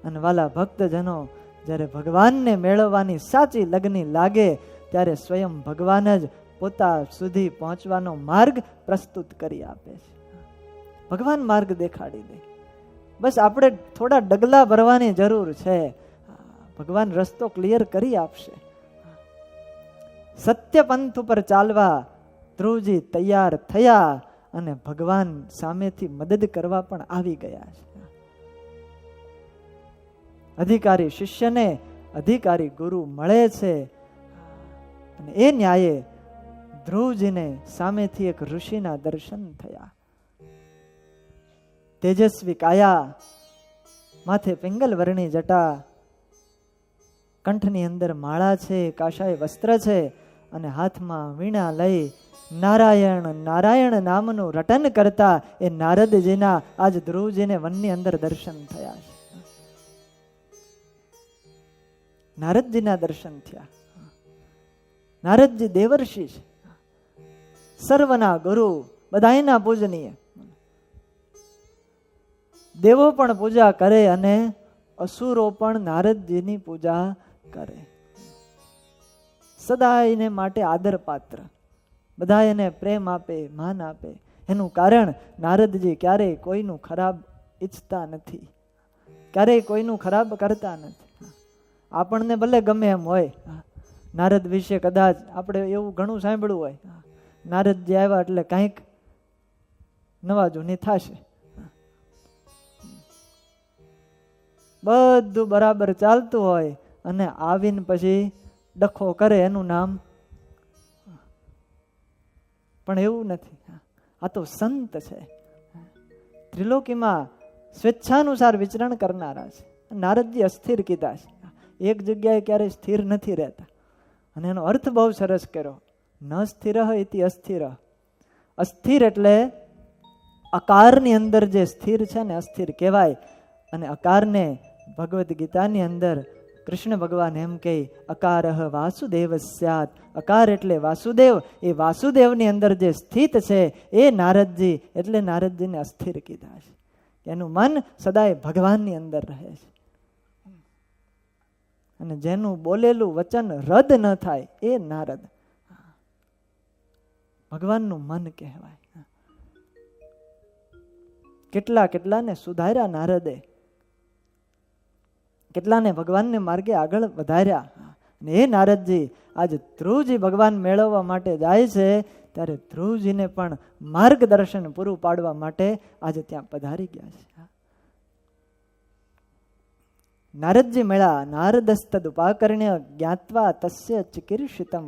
અને વાલા ભક્તજનો, જ્યારે ભગવાનને મેળવવાની સાચી લગની લાગે ત્યારે સ્વયં ભગવાન જ પોતા સુધી પહોંચવાનો માર્ગ પ્રસ્તુત કરી આપે છે. ભગવાન માર્ગ દેખાડી દે. બસ આપણે થોડા ડગલા ભરવાની જરૂર છે. ભગવાન રસ્તો ક્લિયર કરી આપશે. સત્ય પંથ ઉપર ચાલવા ધ્રુવજી તૈયાર થયા અને ભગવાન સામેથી મદદ કરવા પણ આવી ગયા છે. અધિકારી શિષ્યને અધિકારી ગુરુ મળે છે. અને એ ન્યાયે ધ્રુવજીને સામેથી એક ઋષિના દર્શન થયા. તેજસ્વી કાયા, માથે પિંગલ વર્ણી જટા, કંઠની અંદર માળા છે, કાશાય વસ્ત્ર છે અને હાથમાં વીણા લઈ નારાયણ નારાયણ નામનું રટન કરતા એ નારદજીના આજ ધ્રુવજીને વનની અંદર દર્શન થયા છે. નારદજીના દર્શન થયા. નારદજી દેવર્ષિ છે, સર્વના ગુરુ, બધાયના પૂજનીય. દેવો પણ પૂજા કરે અને અસુરો પણ નારદજીની પૂજા કરે. સદા એને માટે આદર પાત્ર, બધા એને પ્રેમ આપે, માન આપે. એનું કારણ નારદજી ક્યારેય કોઈનું ખરાબ ઈચ્છતા નથી, ક્યારેય કોઈનું ખરાબ કરતા નથી. આપણને ભલે ગમે એમ હોય, નારદ વિશે કદાચ આપણે એવું ઘણું સાંભળ્યું હોય, નારદજી આવ્યા એટલે કંઈક નવા જૂની થશે. બધું બરાબર ચાલતું હોય અને આવીને પછી ડખો કરે, એનું નામ. પણ એવું નથી. આ તો સંત છે, ત્રિલોકીમાં સ્વેચ્છાનુસાર વિચરણ કરનારા છે. નારદજી અસ્થિર કીધા છે, એક જગ્યાએ ક્યારેય સ્થિર નથી રહેતા. અને એનો અર્થ બહુ સરસ કર્યો, ન સ્થિર ઇતિ અસ્થિર. અસ્થિર એટલે અકારની અંદર જે સ્થિર છે ને અસ્થિર કહેવાય. અને અકારને ભગવદ્ ગીતાની અંદર કૃષ્ણ ભગવાન એમ કહે, અકારઃ વાસુદેવ સ્યાત. અકાર એટલે વાસુદેવ, એ વાસુદેવની અંદર જે સ્થિત છે એ નારદજી, એટલે નારદજીને અસ્થિર કીધા છે. એનું મન સદાય ભગવાનની અંદર રહે છે. અને જેનું બોલેલું વચન રદ ન થાય એ નારદ, ભગવાનનું મન કહેવાય. કેટલાને સુધાર્યા નારદે, કેટલાને ભગવાનને માર્ગે આગળ વધાર્યા. અને એ નારદજી આજે ધ્રુવજી ભગવાન મેળવવા માટે જાય છે, ત્યારે ધ્રુવજીને પણ માર્ગદર્શન પૂરું પાડવા માટે આજે ત્યાં પધારી ગયા છે. નારદજી મળ્યા. નારદસ્તદુપાકર્ણ્ય જ્ઞાત્વા તસ્ય ચિકીર્ષિતમ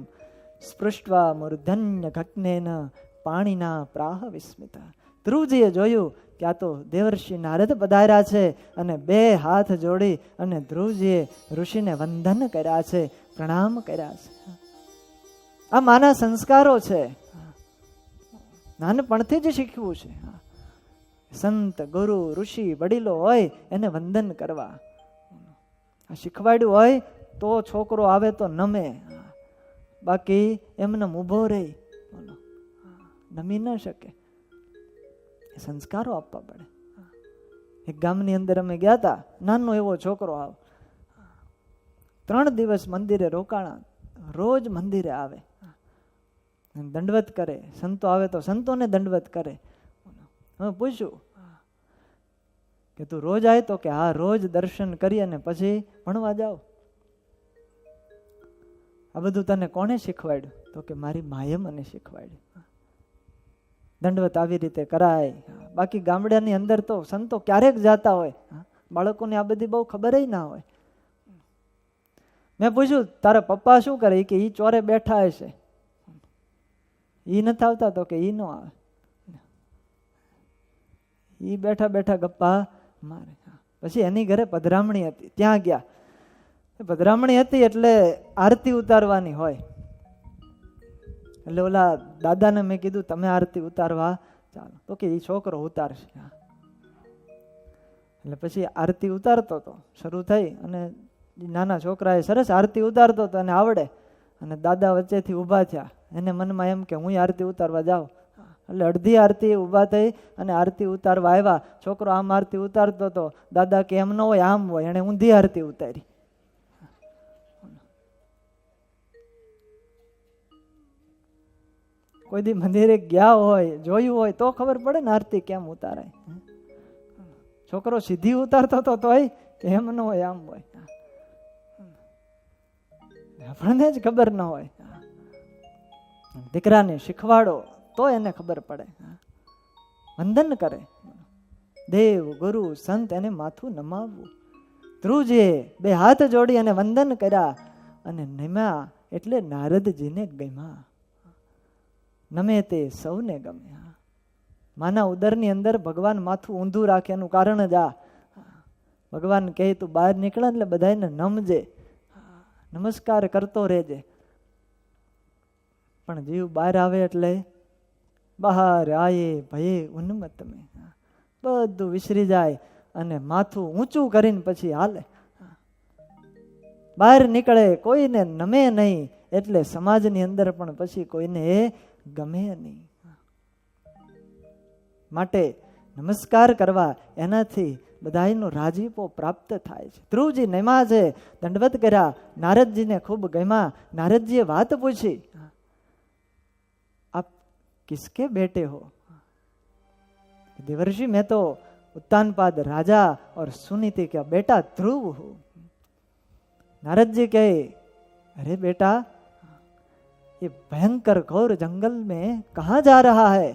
સ્પૃષ્ટવા મૂર્ધન્ય ઘટનેન પાણીના પ્રાહ વિસ્મિતા. ધ્રુવજીએ જોયું કે આ તો દેવર્ષિ નારદ પધાર્યા છે અને બે હાથ જોડી અને ધ્રુવજીએ ઋષિને વંદન કર્યા છે, પ્રણામ કર્યા છે. આ માના સંસ્કારો છે, નાનપણથી જ શીખવું છે. સંત, ગુરુ, ઋષિ, વડીલો હોય એને વંદન કરવા. શીખવાડ્યું હોય તો છોકરો આવે તો નમે, બાકી એમને ઊભો રહે, નમી ન શકે. સંસ્કારો આપવા પડે. એક ગામની અંદર અમે ગયા હતા, નાનો એવો છોકરો આવ, 3 દિવસ મંદિરે રોકાણા. રોજ મંદિરે આવે, દંડવત કરે. સંતો આવે તો સંતોને દંડવત કરે. હવે પૂછ્યું કે તું રોજ આવે? તો કે હા, રોજ દર્શન કરી અને પછી ભણવા જાઓ. આ બધું તને કોણે શીખવાડ્યું? તો કે મારી માએ મને શીખવાડ્યું. દંડવત આવી રીતે કરાય. બાકી ગામડાની અંદર તો સંતો ક્યારેક જાતા હોય, બાળકોને આ બધી બહુ ખબર ના હોય. મેં પૂછ્યું તારા પપ્પા શું કરે? કે ઈ ચોરે બેઠા હશે. ઈ નથી આવતા? તો કે ઈ નો આવે, ઈ બેઠા બેઠા ગપ્પા મારે. પછી એની ઘરે પધરામણી હતી, ત્યાં ગયા. પધરામણી હતી એટલે આરતી ઉતારવાની હોય. એટલે ઓલા દાદાને મેં કીધું તમે આરતી ઉતારવા ચાલો. તો કે એ છોકરો ઉતારશે. એટલે પછી આરતી ઉતારતો હતો, શરૂ થઈ અને નાના છોકરાએ સરસ આરતી ઉતારતો હતો અને આવડે. અને દાદા વચ્ચેથી ઊભા થયા. એને મનમાં એમ કે હું આરતી ઉતારવા જાઉં. એટલે અડધી આરતી ઊભા થઈ અને આરતી ઉતારવા આવ્યા. છોકરો આમ આરતી ઉતારતો હતો. દાદા કે એમ ન હોય, આમ હોય. એને ઊંધી આરતી ઉતારી. કોઈ દી મંદિરે ગયા હોય, જોયું હોય તો ખબર પડે ને આરતી કેમ ઉતારાય. છોકરો સીધી ઉતારતો હતો તોય એમ ન હોય, આમ હોય. આપણને જ ખબર ન હોય. દીકરાને શીખવાડો તો એને ખબર પડે. વંદન કરે, દેવ ગુરુ સંત એને માથું નમાવવું. ધ્રુવજીએ બે હાથ જોડી અને વંદન કર્યા અને નમ્યા એટલે નારદજીને ગમ્યા. નમે તે સૌને ગમે. માના ઉદરની અંદર ભગવાન માથું ઊંધું રાખે એનું કારણ જ આ. ભગવાન કહે તું બહાર નીકળે એટલે બધાને નમજે, નમસ્કાર કરતો રહેજે. પણ જીવ બહાર આવે એટલે બહાર આયે ભયે ઉન્મત્ત મેં, બધું વિસરી જાય અને માથું ઊંચું કરીને પછી હાલે. બહાર નીકળે કોઈને નમે નહીં એટલે સમાજની અંદર પણ પછી કોઈને ગમે નહીં. માટે નમસ્કાર કરવા એનાથી બધાનો રાજીપો પ્રાપ્ત થાય છે. ધ્રુવજી નમ્યા છે, દંડવત કર્યા. નારદજીને ખૂબ ગમ્યા. નારદજીએ વાત પૂછી, આપ કિસકે બેटे हो? देवर्षि मैं तो उत्तानपाद राजा और सुनीति का बेटा ध्रुव हूं. नारद जी कहे अरे बेटा ये भयंकर घोर जंगल में कहाँ जा रहा है?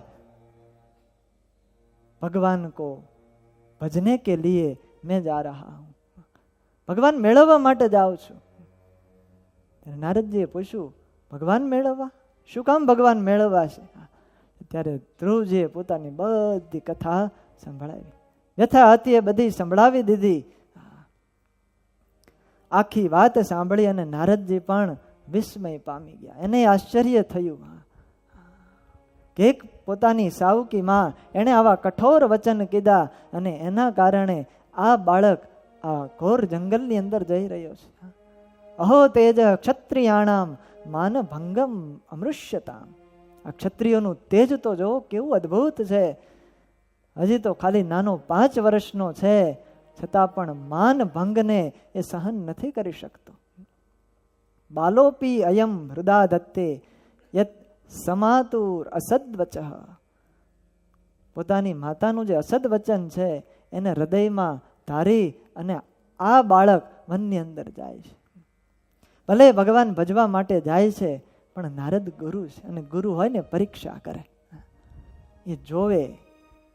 भगवान को भजने के लिए मैं जा रहा हूं. भगवान मेळववा માટે જાઉં છું. નારદજીએ પૂછ્યું ભગવાન મેળવવા? શું કામ ભગવાન મેળવવા છે? ત્યારે ધ્રુવજીએ પોતાની બધી કથા સંભળાવી. વ્યથા હતી એ બધી સંભળાવી દીધી. આખી વાત સાંભળી અને નારદજી પણ વિસ્મય પામી ગયા. એને આશ્ચર્ય થયું કે એક પોતાની સાવકી માં એને આવા કઠોર વચન કીધા અને એના કારણે આ બાળક આ ઘોર જંગલની અંદર જઈ રહ્યો છે. અહો તેજ ક્ષત્રિયાણામ માન ભંગમ અમૃષ્યતામ. આ ક્ષત્રિયોનું તેજ તો જો કેવું અદ્ભુત છે. હજી તો ખાલી નાનો 5 વર્ષનો છે, છતાં પણ માન ભંગને એ સહન નથી કરી શકતો. બાલોપી અયમ હૃદા દત્તે યત સમાતુર અસદ્વચ. પોતાની માતાનું જે અસદ વચન છે એને હૃદયમાં ધારી અને આ બાળક વનની અંદર જાય છે. ભલે ભગવાન ભજવા માટે જાય છે, પણ નારદ ગુરુ છે અને ગુરુ હોય ને પરીક્ષા કરે. એ જોવે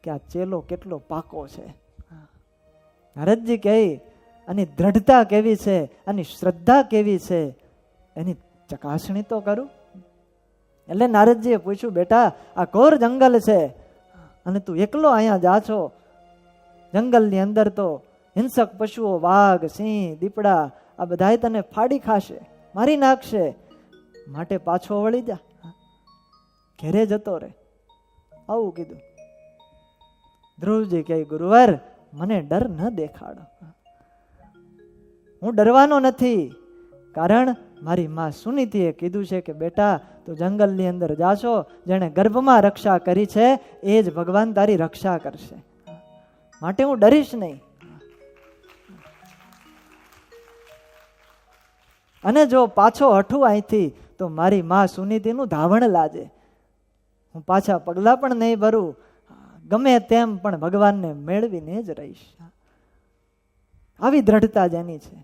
કે આ ચેલો કેટલો પાકો છે. નારદજી કહે આની દ્રઢતા કેવી છે, આની શ્રદ્ધા કેવી છે, એની ચકાસણી તો કરું. એટલે નારદજીએ પૂછ્યું બેટા આ ઘોર જંગલ છે અને તું એકલો અહીંયા જા છો. જંગલની અંદર તો હિંસક પશુઓ વાઘ સિંહ દીપડા આ બધા તને ફાડી ખાશે, મારી નાખશે. માટે પાછો વળી જા, ઘેરે જતો રે. આવું કીધું. ધ્રુવજી કહે ગુરુવર મને ડર ન દેખાડો. હું ડરવાનો નથી, કારણ મારી માં સુનીતિએ કીધું છે કે બેટા તું જંગલની અંદર જાશો, જેણે ગર્ભમાં રક્ષા કરી છે એ જ ભગવાન તારી રક્ષા કરશે. માટે હું ડરીશ નહીં. અને જો પાછો હઠું અહીંથી તો મારી માં સુનીતિનું ધાવણ લાજે. હું પાછા પગલા પણ નહીં ભરું, ગમે તેમ પણ ભગવાનને મેળવીને જ રહીશ. આવી દ્રઢતા જેની છે,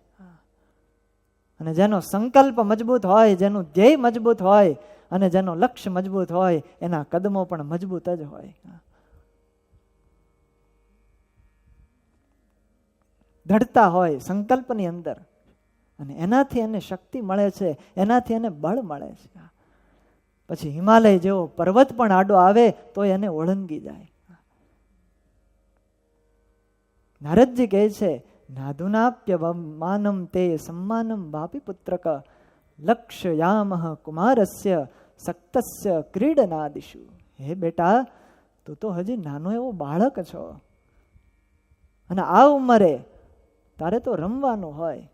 અને જેનો સંકલ્પ મજબૂત હોય, જેનું ધ્યેય મજબૂત હોય, અને જેનો લક્ષ્ય મજબૂત હોય, એના કદમો પણ મજબૂત જ હોય. દ્રઢતા હોય સંકલ્પની અંદર, અને એનાથી એને શક્તિ મળે છે, એનાથી એને બળ મળે છે. પછી હિમાલય જેવો પર્વત પણ આડો આવે તો એને ઓળંગી જાય. નારદજી કહે છે, નાદુનાપ્ય માનમ તે સમ્માનમ વાપી પુત્રક લક્ષ્યામહ કુમારસ્ય સક્તસ્ય ક્રીડનાદિશુ. હે બેટા, તું તો હજી નાનો એવો બાળક છો, અને આ ઉંમરે તારે તો રમવાનું હોય,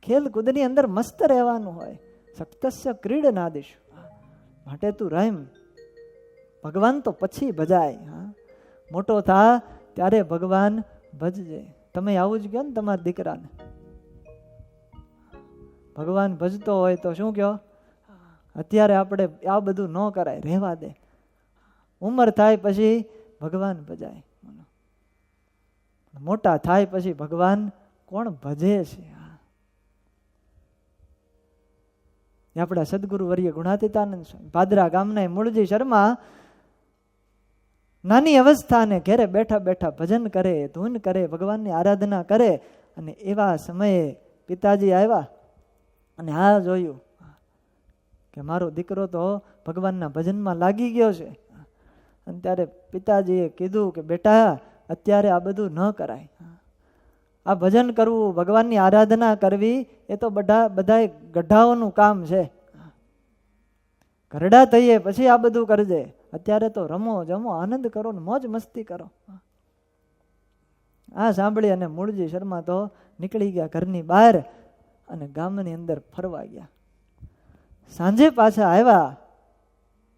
ખેલકૂદની અંદર મસ્ત રહેવાનું હોય. સક્તસ્ય ક્રીડનાદિશુ, માટે તું રમ, ભગવાન તો પછી ભજાય. મોટો થા ત્યારે ભગવાન ભજજે. તમે આવું જ કહો ને તમારા દીકરાને, ભગવાન ભજતો હોય તો શું કહો? અત્યારે આપણે આ બધું ન કરાય, રહેવા દે. ઉંમર થાય પછી ભગવાન ભજાય. મોટા થાય પછી ભગવાન કોણ ભજે છે? આપણા સદગુરુ વર્ય ગુણાતીતાનંદ સ્વામી ભાદરા ગામના મૂળજી શર્મા નાની અવસ્થાને ઘેરે બેઠા બેઠા ભજન કરે, ધૂન કરે, ભગવાનની આરાધના કરે. અને એવા સમયે પિતાજી આવ્યા અને આ જોયું કે મારો દીકરો તો ભગવાનના ભજનમાં લાગી ગયો છે. અને ત્યારે પિતાજીએ કીધું કે બેટા, અત્યારે આ બધું ન કરાય. આ ભજન કરવું, ભગવાનની આરાધના કરવી, એ તો બધા ગઢાઓનું કામ છે. ઘરડા થઈએ પછી આ બધું કરજે. અત્યારે તો રમો, જમો, આનંદ કરો ને મોજ મસ્તી કરો. આ સાંભળી અને મૂળજી શર્મા તો નીકળી ગયા ઘરની બહાર અને ગામની અંદર ફરવા ગયા. સાંજે પાછા આવ્યા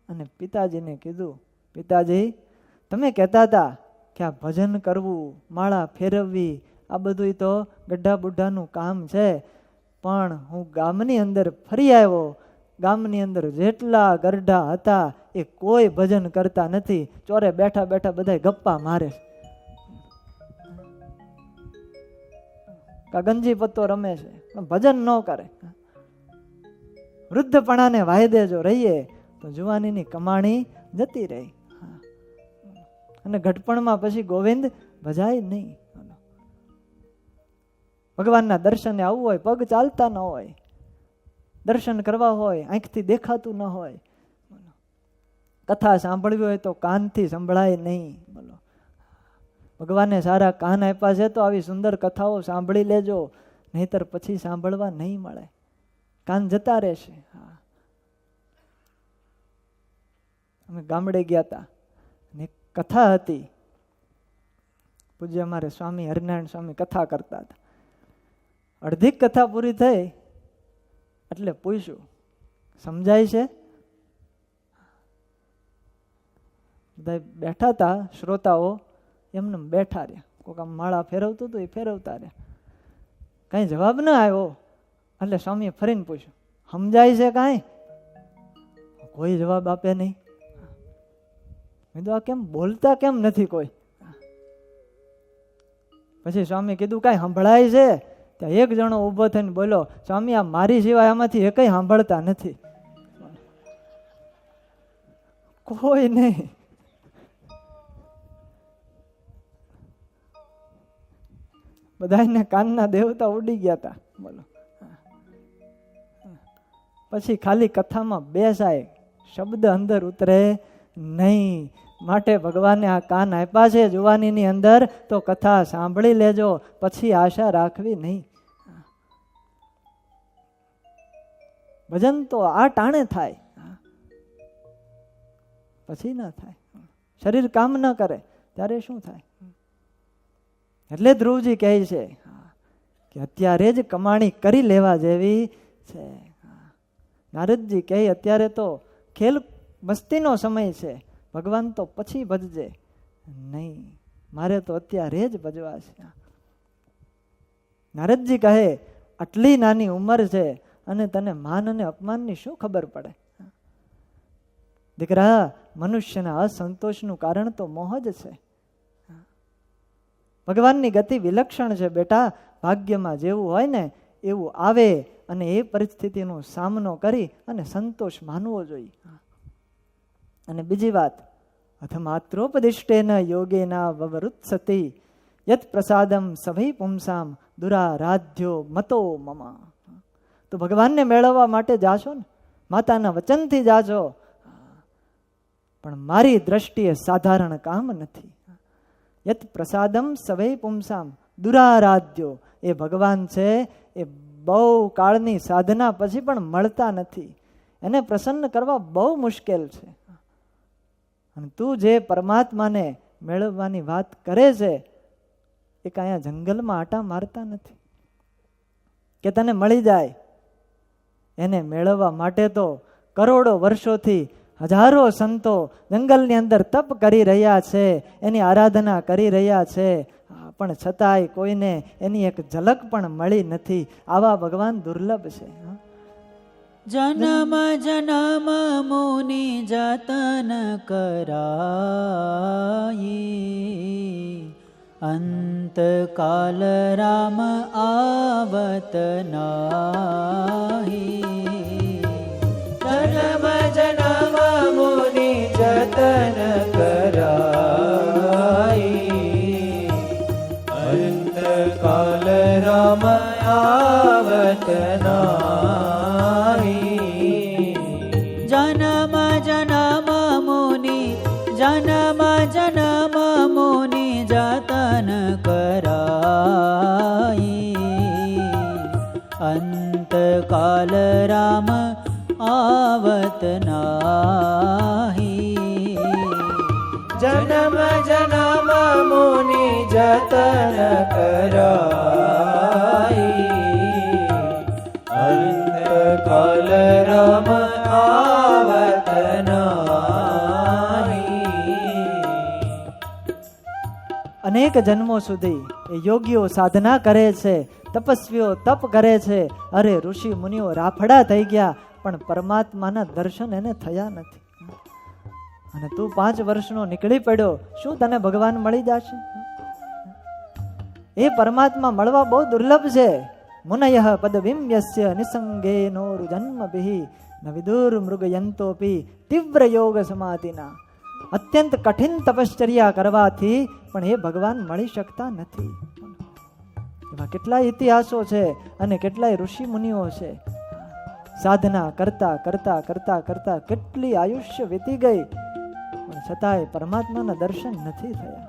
અને પિતાજીને કીધું, પિતાજી, તમે કહેતા હતા કે આ ભજન કરવું, માળા ફેરવવી, આ બધું તો ગઢા બુઢાનું કામ છે, પણ હું ગામની અંદર ફરી આવ્યો. ગામની અંદર જેટલા ગરઢા હતા એ કોઈ ભજન કરતા નથી, ચોરે બેઠા બેઠા બધા ગપ્પા મારે, ગંજી પત્તો રમે છે, ભજન ન કરે. વૃદ્ધપણાને વાયદે જો રહીએ તો જુવાનીની કમાણી જતી રહી, અને ઘટપણમાં પછી ગોવિંદ ભજાય નહીં. ભગવાનના દર્શને આવવું હોય, પગ ચાલતા ન હોય, દર્શન કરવા હોય, આંખથી દેખાતું ન હોય, કથા સાંભળવી હોય તો કાનથી સંભળાય નહીં. બોલો, ભગવાને સારા કાન આપ્યા છે તો આવી સુંદર કથાઓ સાંભળી લેજો, નહીતર પછી સાંભળવા નહીં મળે, કાન જતા રહેશે. અમે ગામડે ગયા હતા અને કથા હતી, પૂજ્ય અમારે સ્વામી હરિનારાયણ સ્વામી કથા કરતા હતા. અડધી કથા પૂરી થઈ એટલે પૂછ્યું, સમજાય છે? બધા બેઠા હતા શ્રોતાઓ, એમને બેઠા રહ્યા. કોઈક આમ માળા ફેરવતું હતું, એ ફેરવતા રહ્યા. કઈ જવાબ ન આવ્યો એટલે સ્વામીએ ફરીને પૂછ્યું, સમજાય છે કાંઈ? કોઈ જવાબ આપે નહીં. મેં તો આ કેમ બોલતા કેમ નથી કોઈ? પછી સ્વામી કીધું, કાંઈ સંભળાય છે? ત્યાં એક જણો ઊભો થઈને બોલ્યો, સ્વામી, આ મારી સિવાય આમાંથી એકઈ સાંભળતા નથી. કોઈ નહીં. બધાને કાનના દેવતા ઉડી ગયા હતા. બોલો, પછી ખાલી કથામાં બેસાય, શબ્દ અંદર ઉતરે નહીં. માટે ભગવાને આ કાન આપ્યા છે જુવાનીની અંદર, તો કથા સાંભળી લેજો, પછી આશા રાખવી નહીં. ભજન તો આ ટાણે થાય, પછી ના થાય. શરીર કામ ન કરે ત્યારે શું થાય? એટલે ધ્રુવજી કહે છે કે અત્યારે જ કમાણી કરી લેવા જેવી છે. નારદજી કહે અત્યારે તો ખેલ મસ્તીનો સમય છે, ભગવાન તો પછી ભજજે. નહીં, મારે તો અત્યારે જ ભજવા છે. નારદજી કહે આટલી નાની ઉંમર છે અને તને માન અને અપમાનની શું ખબર પડે? દીકરા, મનુષ્યના અસંતોષનું કારણ તો મોહ જ છે. ભગવાનની ગતિ વિલક્ષણ છે બેટા. ભાગ્યમાં જેવું હોય ને એવું આવે અને એ પરિસ્થિતિનો સામનો કરી અને સંતોષ માનવો જોઈએ. અને બીજી વાત, અથમાત્રોપદિષ્ટેન યોગેના વવરુત્સતિ યત પ્રસાદમ સભૈ પુંસામ દુરારાધ્યો મતો મમ. તો ભગવાનને મેળવવા માટે જાશો ને, માતાના વચનથી જાશો, પણ મારી દ્રષ્ટિએ સાધારણ કામ નથી. યત પ્રસાદમ સભૈ પુંસામ દુરારાધ્યો, એ ભગવાન છે એ બહુ કાળની સાધના પછી પણ મળતા નથી. એને પ્રસન્ન કરવા બહુ મુશ્કેલ છે. અને તું જે પરમાત્માને મેળવવાની વાત કરે છે એ કાંઈ જંગલમાં આટા મારતા નથી કે તને મળી જાય. એને મેળવવા માટે તો કરોડો વર્ષોથી હજારો સંતો જંગલની અંદર તપ કરી રહ્યા છે, એની આરાધના કરી રહ્યા છે, પણ છતાંય કોઈને એની એક ઝલક પણ મળી નથી. આવા ભગવાન દુર્લભ છે. જન્મ જન્મ મુનિ જતન કરાઈ, અંતકાલ રામ આવત નાહી. જન્મ જન્મ મુનિ જતન કરાઈ, અંતકાલ રામ આવત નાહી. જન્મ જન્મ મુનિ જતન કરાઈ, અંતકાલ રામ આવત નાહી. જન્મ જન્મ મુનિ જતન કરાઈ, અંતકાલ રામ આવત નાહી. અનેક જન્મો સુધી એ યોગીઓ સાધના કરે છે, તપસ્વીઓ તપ કરે છે. અરે ઋષિ મુનિઓ રાફડા થઈ ગયા, પણ પરમાત્માના દર્શન એને થયા નથી. અને તું 5 વર્ષનો નીકળી પડ્યો, શું તને ભગવાન મળી જશે? એ પરમાત્મા મળવા બહુ દુર્લભ છે. મુનયઃ પદવિમ્યસ્ય નિસંગેનો જન્મભિ ન વિદુર મૃગયંતોપી તીવ્ર યોગ સમાધિના. અત્યંત કઠિન તપશ્ચર્યા કરવાથી પણ એ ભગવાન મળી શકતા નથી. એવા કેટલાય ઇતિહાસો છે અને કેટલાય ઋષિ મુનિઓ છે. સાધના કરતા કરતા કરતા કરતા કેટલી આયુષ્ય વીતી ગઈ, પણ છતાંય પરમાત્માના દર્શન નથી થયા.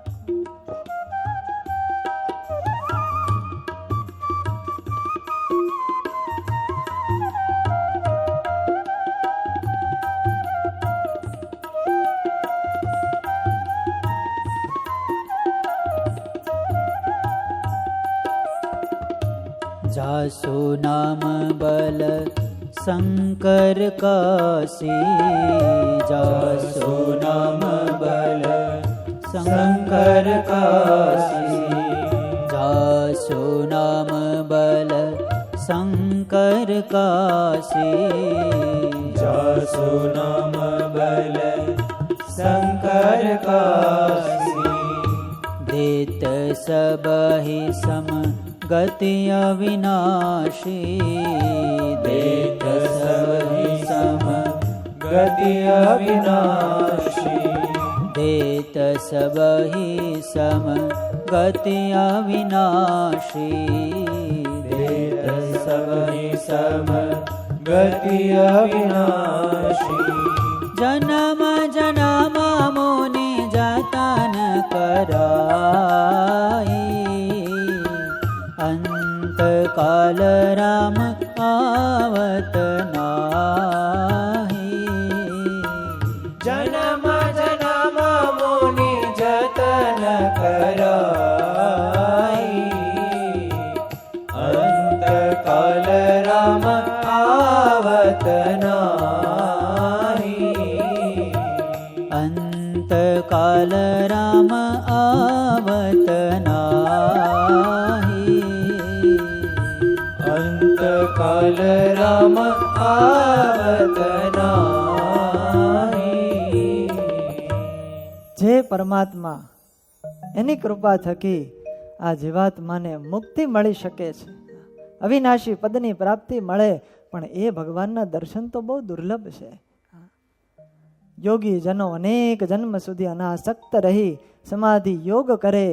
જાસુ નામ બલ શંકર કાશી, જાસુ નામ બલ શંકર કાશી. જાસુ નામ બલ શંકર કાશી, જાસુ નામ બલ શંકર કાશી. દેત સબહિ સમ ગતિ અવિનાશી, દેત સબહિ સમ ગતિ અવિનાશી. દેત સબહિ સમ ગતિ અવિનાશી, દેત સબહિ સમ ગતિ અવિનાશી. જન્મ જન્મ મુનિ જતન કરાઈ, અંતકાલ રામ આવત નાહી. જન્મ જન્મ મુનિ જતન કરાઈ, અંતકાલ રામ આવત નાહી. અંતકાલ રામ આવત નાહી. અંત કાલ રામ આવત નાહી. જે પરમાત્મા એની કૃપા થકી આ જીવાત્માને મુક્તિ મળી શકે છે, અવિનાશી પદની પ્રાપ્તિ મળે, પણ એ ભગવાનના દર્શન તો બહુ દુર્લભ છે. યોગી જનો અનેક જન્મ સુધી અનાસક્ત રહી સમાધિ યોગ કરે,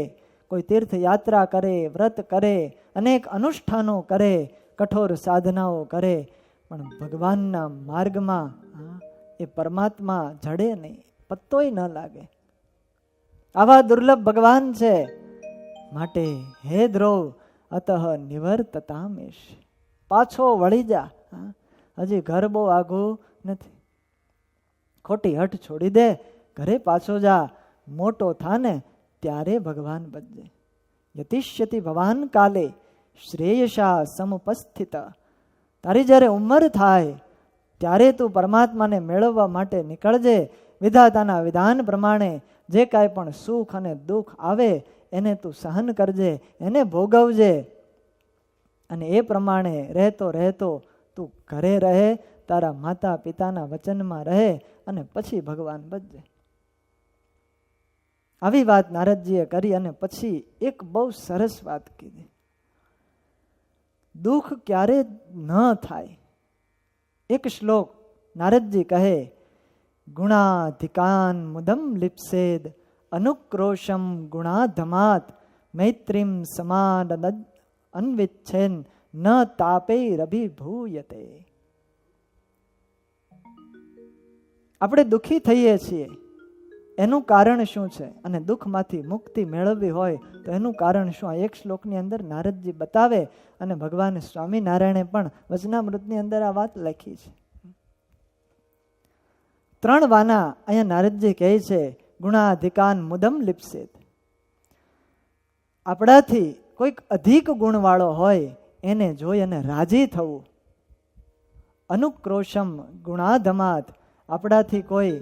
કોઈ તીર્થ યાત્રા કરે, વ્રત કરે, અનેક અનુષ્ઠાનો કરે, કઠોર સાધનાઓ કરે, પણ ભગવાનના માર્ગમાં એ પરમાત્મા જડે નહીં, પત્તોય ન લાગે. આવા દુર્લભ ભગવાન છે. માટે હે ધ્રુવ અતઃ નિવર્તતામેશ, પાછો વળી જા. હજી ઘર બહુ આઘું નથી, ખોટી હઠ છોડી દે, ઘરે પાછો જા. મોટો થાને ત્યારે ભગવાન બનજે. યતિષ્યતિ ભવાન કાલે શ્રેયસા સમુપસ્થિત. તારી જ્યારે ઉંમર થાય ત્યારે તું પરમાત્માને મેળવવા માટે નીકળજે. વિધાતાના વિધાન પ્રમાણે જે કાંઈ પણ સુખ અને દુઃખ આવે એને તું સહન કરજે, એને ભોગવજે, અને એ પ્રમાણે રહેતો રહેતો તું ઘરે રહે, તારા માતા પિતાના વચનમાં રહે, અને પછી ભગવાન બનજે. આવી વાત નારદજીએ કરી અને પછી એક બહુ સરસ વાત કીધી. દુઃખ ક્યારે ન થાય. એક શ્લોક નારદજી કહે, ગુણાધિકાન મુદમ લિપ્સેદ અનુક્રોશમ ગુણાધમાત મૈત્રીમ સમાન અન્વિચ્છેન ન તાપૈરભિભૂયતે. આપણે દુઃખી થઈએ છીએ, એનું કારણ શું છે? અને દુઃખમાંથી મુક્તિ મેળવવી હોય તો એનું કારણ શું? આ એક શ્લોકની અંદર નારદજી બતાવે, અને ભગવાન સ્વામિનારાયણે પણ વચનામૃતની અંદર આ વાત લખી છે. 3 વાના અહીંયા નારદજી કહે છે, ગુણાધિકાન મુદમ લિપ્સેત. આપણાથી કોઈક અધિક ગુણવાળો હોય એને જોઈ અને રાજી થવું. અનુક્રોશમ ગુણાધમાત, આપણાથી કોઈ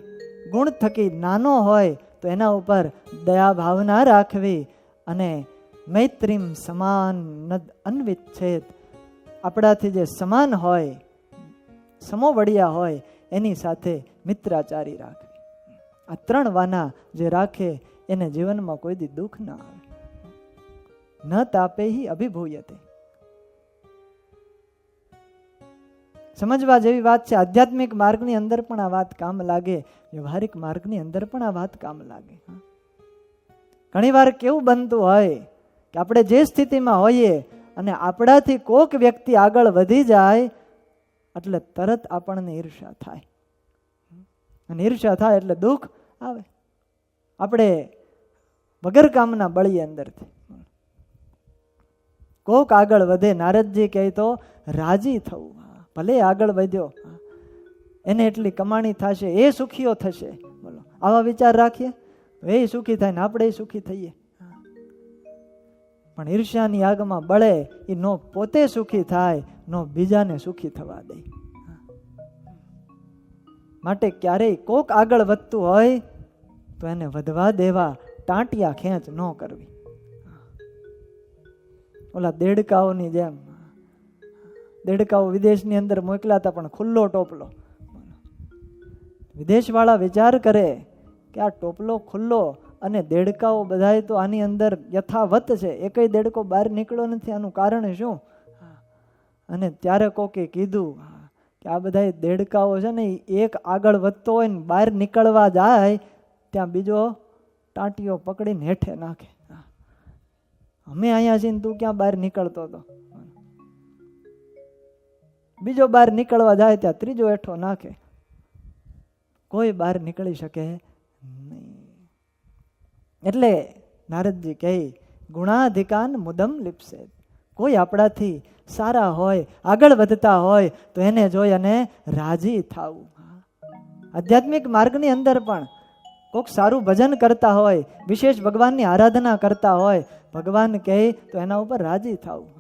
ગુણ થકી નાનો હોય તો એના ઉપર દયા ભાવના રાખવી. અને મૈત્રીમ સમાન અન્વિચ્છેદ, આપણાથી જે સમાન હોય, સમોવડિયા હોય, એની સાથે મિત્રાચારી રાખવી. આ 3 વાના જે રાખે એને જીવનમાં કોઈ દી દુઃખ ના આવે. ન તાપેહી અભિભૂયતે. સમજવા જેવી વાત છે. આધ્યાત્મિક માર્ગની અંદર પણ આ વાત કામ લાગે, વ્યવહારિક માર્ગની અંદર પણ આ વાત કામ લાગે. ઘણી વાર કેવું બનતું હોય કે આપણે જે સ્થિતિમાં હોઈએ અને આપણાથી કોઈક વ્યક્તિ આગળ વધી જાય એટલે તરત આપણને ઈર્ષા થાય, અને ઈર્ષા થાય એટલે દુઃખ આવે. આપણે વગર કામના બળીએ અંદરથી. કોક આગળ વધે, નારદજી કહે તો રાજી થવું. ભલે આગળ વધ્યો, એને એટલી કમાણી થશે, એ સુખીઓ થશે. બોલો, આવા વિચાર રાખીએ તો એ સુખી થાય ને આપણે સુખી થઈએ. પણ ઈર્ષ્યાની આગમાં બળે એ નો પોતે સુખી થાય, નો બીજાને સુખી થવા દે. માટે ક્યારેય કોક આગળ વધતું હોય તો એને વધવા દેવા, ટાંટિયા ખેંચ ન કરવી. ઓલા દેડકાઓની જેમ, દેડકાઓ વિદેશની અંદર મોકલાતા પણ ખુલ્લો ટોપલો. વિદેશવાળા વિચાર કરે કે આ ટોપલો ખુલ્લો અને દેડકાઓ બધાય તો આની અંદર યથાવત છે, એકય દેડકો બહાર નીકળ્યો નથી, આનું કારણ શું? અને ત્યારે કોકે કીધું કે આ બધા દેડકાઓ છે ને, એક આગળ વધતો હોય ને બહાર નીકળવા જાય ત્યાં બીજો ટાંટીઓ પકડીને હેઠે નાખે. અમે અહીંયા છીએ, તું ક્યાં બહાર નીકળતો હતો? બીજો બહાર નીકળવા જાય ત્યાં ત્રીજો હેઠો નાખે. કોઈ બહાર નીકળી શકે નહીં. એટલે નારદજી કહે, ગુણાધિકાન મુદમ લિપ્સે. કોઈ આપણાથી સારા હોય, આગળ વધતા હોય તો એને જોઈ અને રાજી થવું. આધ્યાત્મિક માર્ગની અંદર પણ કોઈક સારું ભજન કરતા હોય, વિશેષ ભગવાનની આરાધના કરતા હોય, ભગવાન કહે તો એના ઉપર રાજી થવું,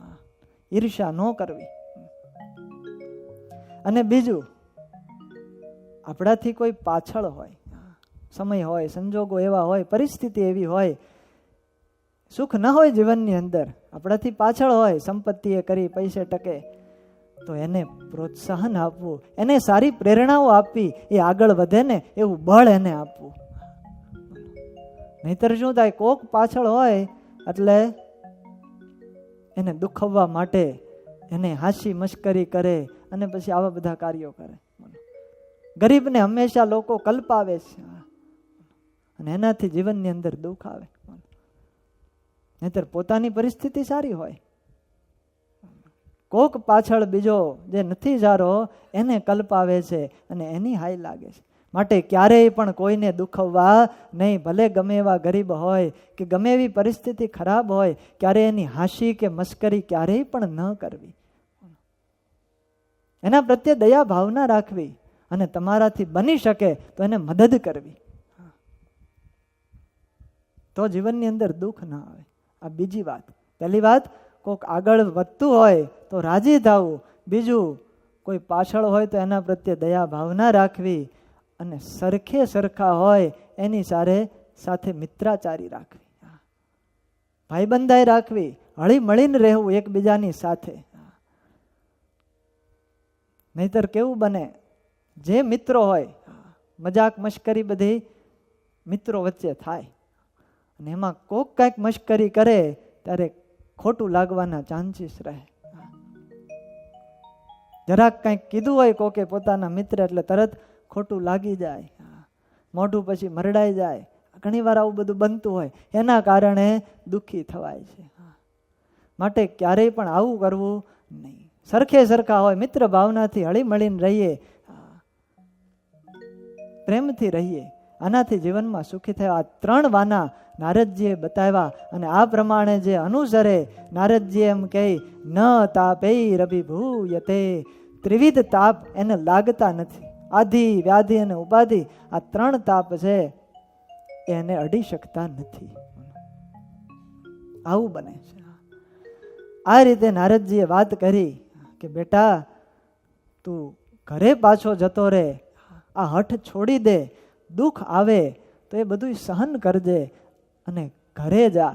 ઈર્ષા ન કરવી. અને બીજું, આપણાથી કોઈ પાછળ હોય, સમય હોય, સંજોગો એવા હોય, પરિસ્થિતિ એવી હોય, સુખ ન હોય જીવનની અંદર, આપણાથી પાછળ હોય, સંપત્તિ એ કરી, પૈસે ટકે, તો એને પ્રોત્સાહન આપવું, એને સારી પ્રેરણાઓ આપવી, એ આગળ વધે ને એવું બળ એને આપવું. નહીતર શું થાય, કોક પાછળ હોય એટલે એને દુખવવા માટે એને હાસી મશ્કરી કરે અને પછી આવા બધા કાર્યો કરે. ગરીબને હંમેશા લોકો કલ્પાવે છે અને એનાથી જીવનની અંદર દુઃખ આવે. નહીતર પોતાની પરિસ્થિતિ સારી હોય, કોક પાછળ બીજો જે નથી સારો એને કલ્પાવે છે અને એની હાઈ લાગે છે. માટે ક્યારેય પણ કોઈને દુખવવા નહીં, ભલે ગમે એવા ગરીબ હોય કે ગમે એવી પરિસ્થિતિ ખરાબ હોય, ક્યારેય એની હાસી કે મશ્કરી ક્યારેય પણ ન કરવી. એના પ્રત્યે દયા ભાવના રાખવી અને તમારાથી બની શકે તો એને મદદ કરવી, તો જીવનની અંદર દુઃખ ના આવે. આ બીજી વાત. પહેલી વાત, કોઈક આગળ વધતું હોય તો રાજી થવું. બીજું, કોઈ પાછળ હોય તો એના પ્રત્યે દયા ભાવના રાખવી અને સરખે સરખા હોય એની સાથે મિત્રાચારી રાખવી, ભાઈબંધાઈ રાખવી, હળી મળીને રહેવું એકબીજાની સાથે. નહીતર કેવું બને, જે મિત્રો હોય મજાક મશ્કરી બધી મિત્રો વચ્ચે થાય અને એમાં કોક કાંઈક મશ્કરી કરે ત્યારે ખોટું લાગવાના ચાન્સીસ રહે. જરાક કંઈક કીધું હોય કોકે પોતાના મિત્ર એટલે તરત ખોટું લાગી જાય, મોઢું પછી મરડાઈ જાય. ઘણી વાર આવું બધું બનતું હોય, એના કારણે દુઃખી થવાય છે. માટે ક્યારેય પણ આવું કરવું નહીં. સરખે સરખા હોય, મિત્ર ભાવનાથી હળી મળીને રહીએ, પ્રેમથી રહીએ, આનાથી જીવનમાં સુખી થયા. આ 3 વાના નારદજીએ બતાવ્યા અને આ પ્રમાણે જે અનુસરે, નારદજી એમ કહે, ન તાપૈરભિભૂયતે, ત્રિવિધ તાપ એને લાગતા નથી. આધિ, વ્યાધિ અને ઉપાધિ, આ 3 તાપ છે એને અડી શકતા નથી. આવું બને છે. આ રીતે નારદજીએ વાત કરી કે બેટા તું ઘરે પાછો જતો રહે, આ હઠ છોડી દે, દુઃખ આવે તો એ બધું સહન કરજે અને ઘરે જા.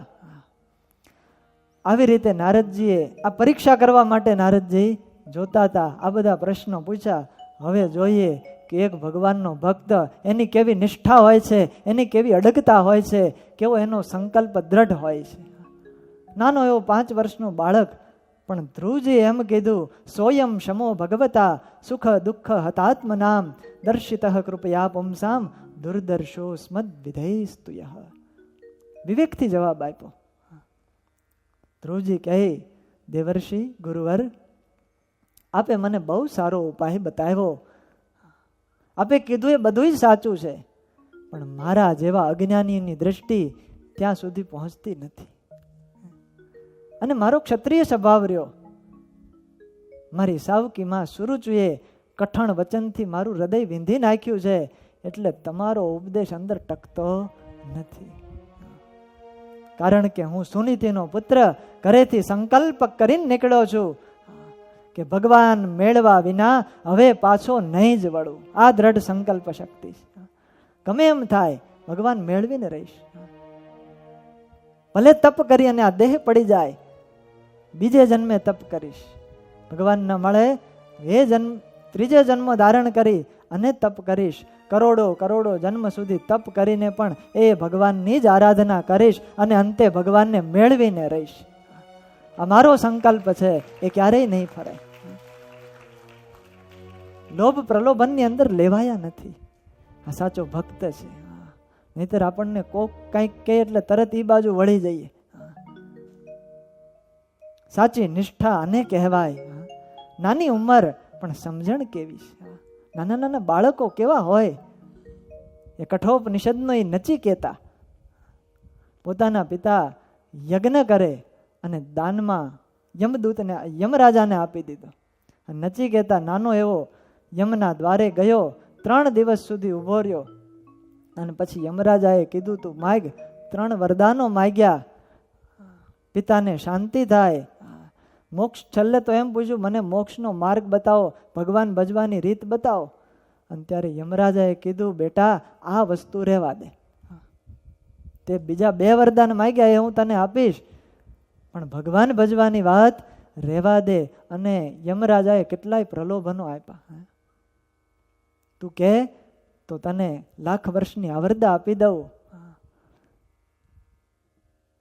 આવી રીતે નારદજીએ આ પરીક્ષા કરવા માટે નારદજી જોતા હતા. આ બધા પ્રશ્નો પૂછ્યા. હવે જોઈએ કે એક ભગવાનનો ભક્ત, એની કેવી નિષ્ઠા હોય છે, એની કેવી અડગતા હોય છે, કેવો એનો સંકલ્પ દ્રઢ હોય છે. નાનો એવો 5 વર્ષનો બાળક, પણ ધ્રુવજી એમ કીધું, સોયમ શમો ભગવતા સુખ દુઃખ હતાત્મનામ દર્શિત કૃપયા પુંસામ દુર્દર્શો સ્મદ વિધેસ્તુય. વિવેકથી જવાબ આપ્યો. ધ્રુવજી કહે, દેવર્ષિ ગુરુવર, આપે મને બહુ સારો ઉપાય બતાવ્યો. આપે કીધું એ બધું સાચું છે, પણ મારા જેવા અજ્ઞાનીની દ્રષ્ટિ ત્યાં સુધી પહોંચતી નથી. અને મારો ક્ષત્રિય સ્વભાવ રહ્યો, મારી સાવકીમાં સુરુચિએ કઠણ વચનથી મારું હૃદય વિંધી નાખ્યું છે, એટલે તમારો ઉપદેશ અંદર ટકતો નથી. કારણ કે હું સુનીતિનો પુત્ર, ઘરેથી સંકલ્પ કરીને નીકળ્યો છું કે ભગવાન મેળવા વિના હવે પાછો નહીં જ વળું. આ દ્રઢ સંકલ્પ શક્તિ છે. ગમે એમ થાય ભગવાન મેળવીને રહીશ. ભલે તપ કરી અને આ દેહ પડી જાય, બીજે જન્મે તપ કરીશ. ભગવાન ન મળે એ ત્રીજે જન્મ ધારણ કરી અને તપ કરીશ. કરોડો જન્મ સુધી તપ કરીને પણ એ ભગવાનની જ આરાધના કરીશ અને અંતે ભગવાનને મેળવીને રહીશ. આ મારો સંકલ્પ છે, એ ક્યારેય નહીં ફરે. લોભ પ્રલોભનની અંદર લેવાયા નથી. આ સાચો ભક્ત છે. નહીતર આપણને કોક કંઈક કહે એટલે તરત એ બાજુ વળી જઈએ. સાચી નિષ્ઠા આને કહેવાય. નાની ઉંમર પણ સમજણ કેવી છે. નાના નાના બાળકો કેવા હોય. એ કઠોપનિષદનો એ નચિકેતા પોતાના પિતા યજ્ઞ કરે અને દાનમાં યમદૂતને, યમરાજાને આપી દીધો. નચિકેતા નાનો એવો યમના દ્વારે ગયો, 3 દિવસ સુધી ઉભો રહ્યો અને પછી યમરાજાએ કીધું, તું માગ. 3 વરદાનો માગ્યા. પિતાને શાંતિ થાય, મોક્ષ. છેલ્લે તો એમ પૂછ્યું, મને મોક્ષનો માર્ગ બતાવો, ભગવાન ભજવાની રીત બતાવો. અને ત્યારે યમરાજાએ કીધું, બેટા આ વસ્તુ રહેવા દે. તે બીજા 2 વરદાન માગ્યા એ હું તને આપીશ, પણ ભગવાન ભજવાની વાત રહેવા દે. અને યમરાજાએ કેટલાય પ્રલોભનો આપ્યા. તું કહે તો તને લાખ વર્ષની આવરદા આપી દઉં,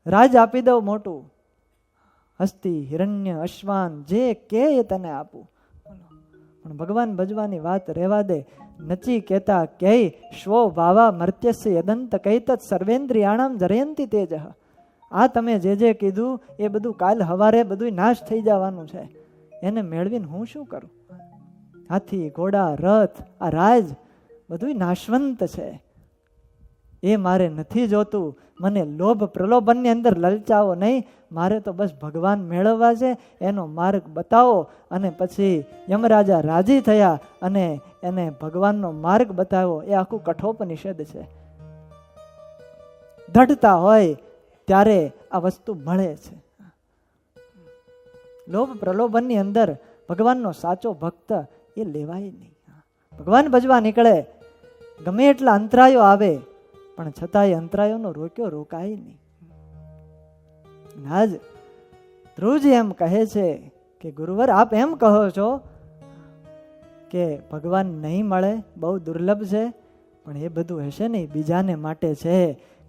રાજ આપી દઉં મોટું, હસ્તી, હિરણ્ય, અશ્વાન જે કે એ તને આપું. પણ ભગવાન ભજવાની વાત રહેવા દે. નચી કહેતા કહે શ્વો ભાવા મર્ત્યસ્ય યદંત કૈતત સર્વેન્દ્રિયાણામ જરયંતી તેજ. આ તમે જે કીધું એ બધું કાલ હવારે બધું નાશ થઈ જવાનું છે. એને મેળવીને હું શું કરું? હાથી, ઘોડા, રથ, આ રાજ બધું નાશવંત છે. એ મારે નથી જોતું. મને લોભ પ્રલોભનની અંદર લલચાવો નહીં. મારે તો બસ ભગવાન મેળવવા છે. એનો માર્ગ બતાવો. અને પછી યમરાજા રાજી થયા અને એને ભગવાનનો માર્ગ બતાવ્યો. એ આખું કઠોપનિષદ છે. દઢતા હોય ત્યારે આ વસ્તુ મળે છે. લોભ પ્રલોભનની અંદર ભગવાનનો સાચો ભક્ત એ લેવાય નહીં. ભગવાન ભજવા નીકળે, ગમે એટલા અંતરાયો આવે પણ છતાંય અંતરાયોનો રોકાય નહીં. આજ ધ્રુવજી એમ કહે છે કે ગુરુવર આપ એમ કહો છો કે ભગવાન નહીં મળે, બહુ દુર્લભ છે, પણ એ બધું હશે નહીં બીજાને માટે છે.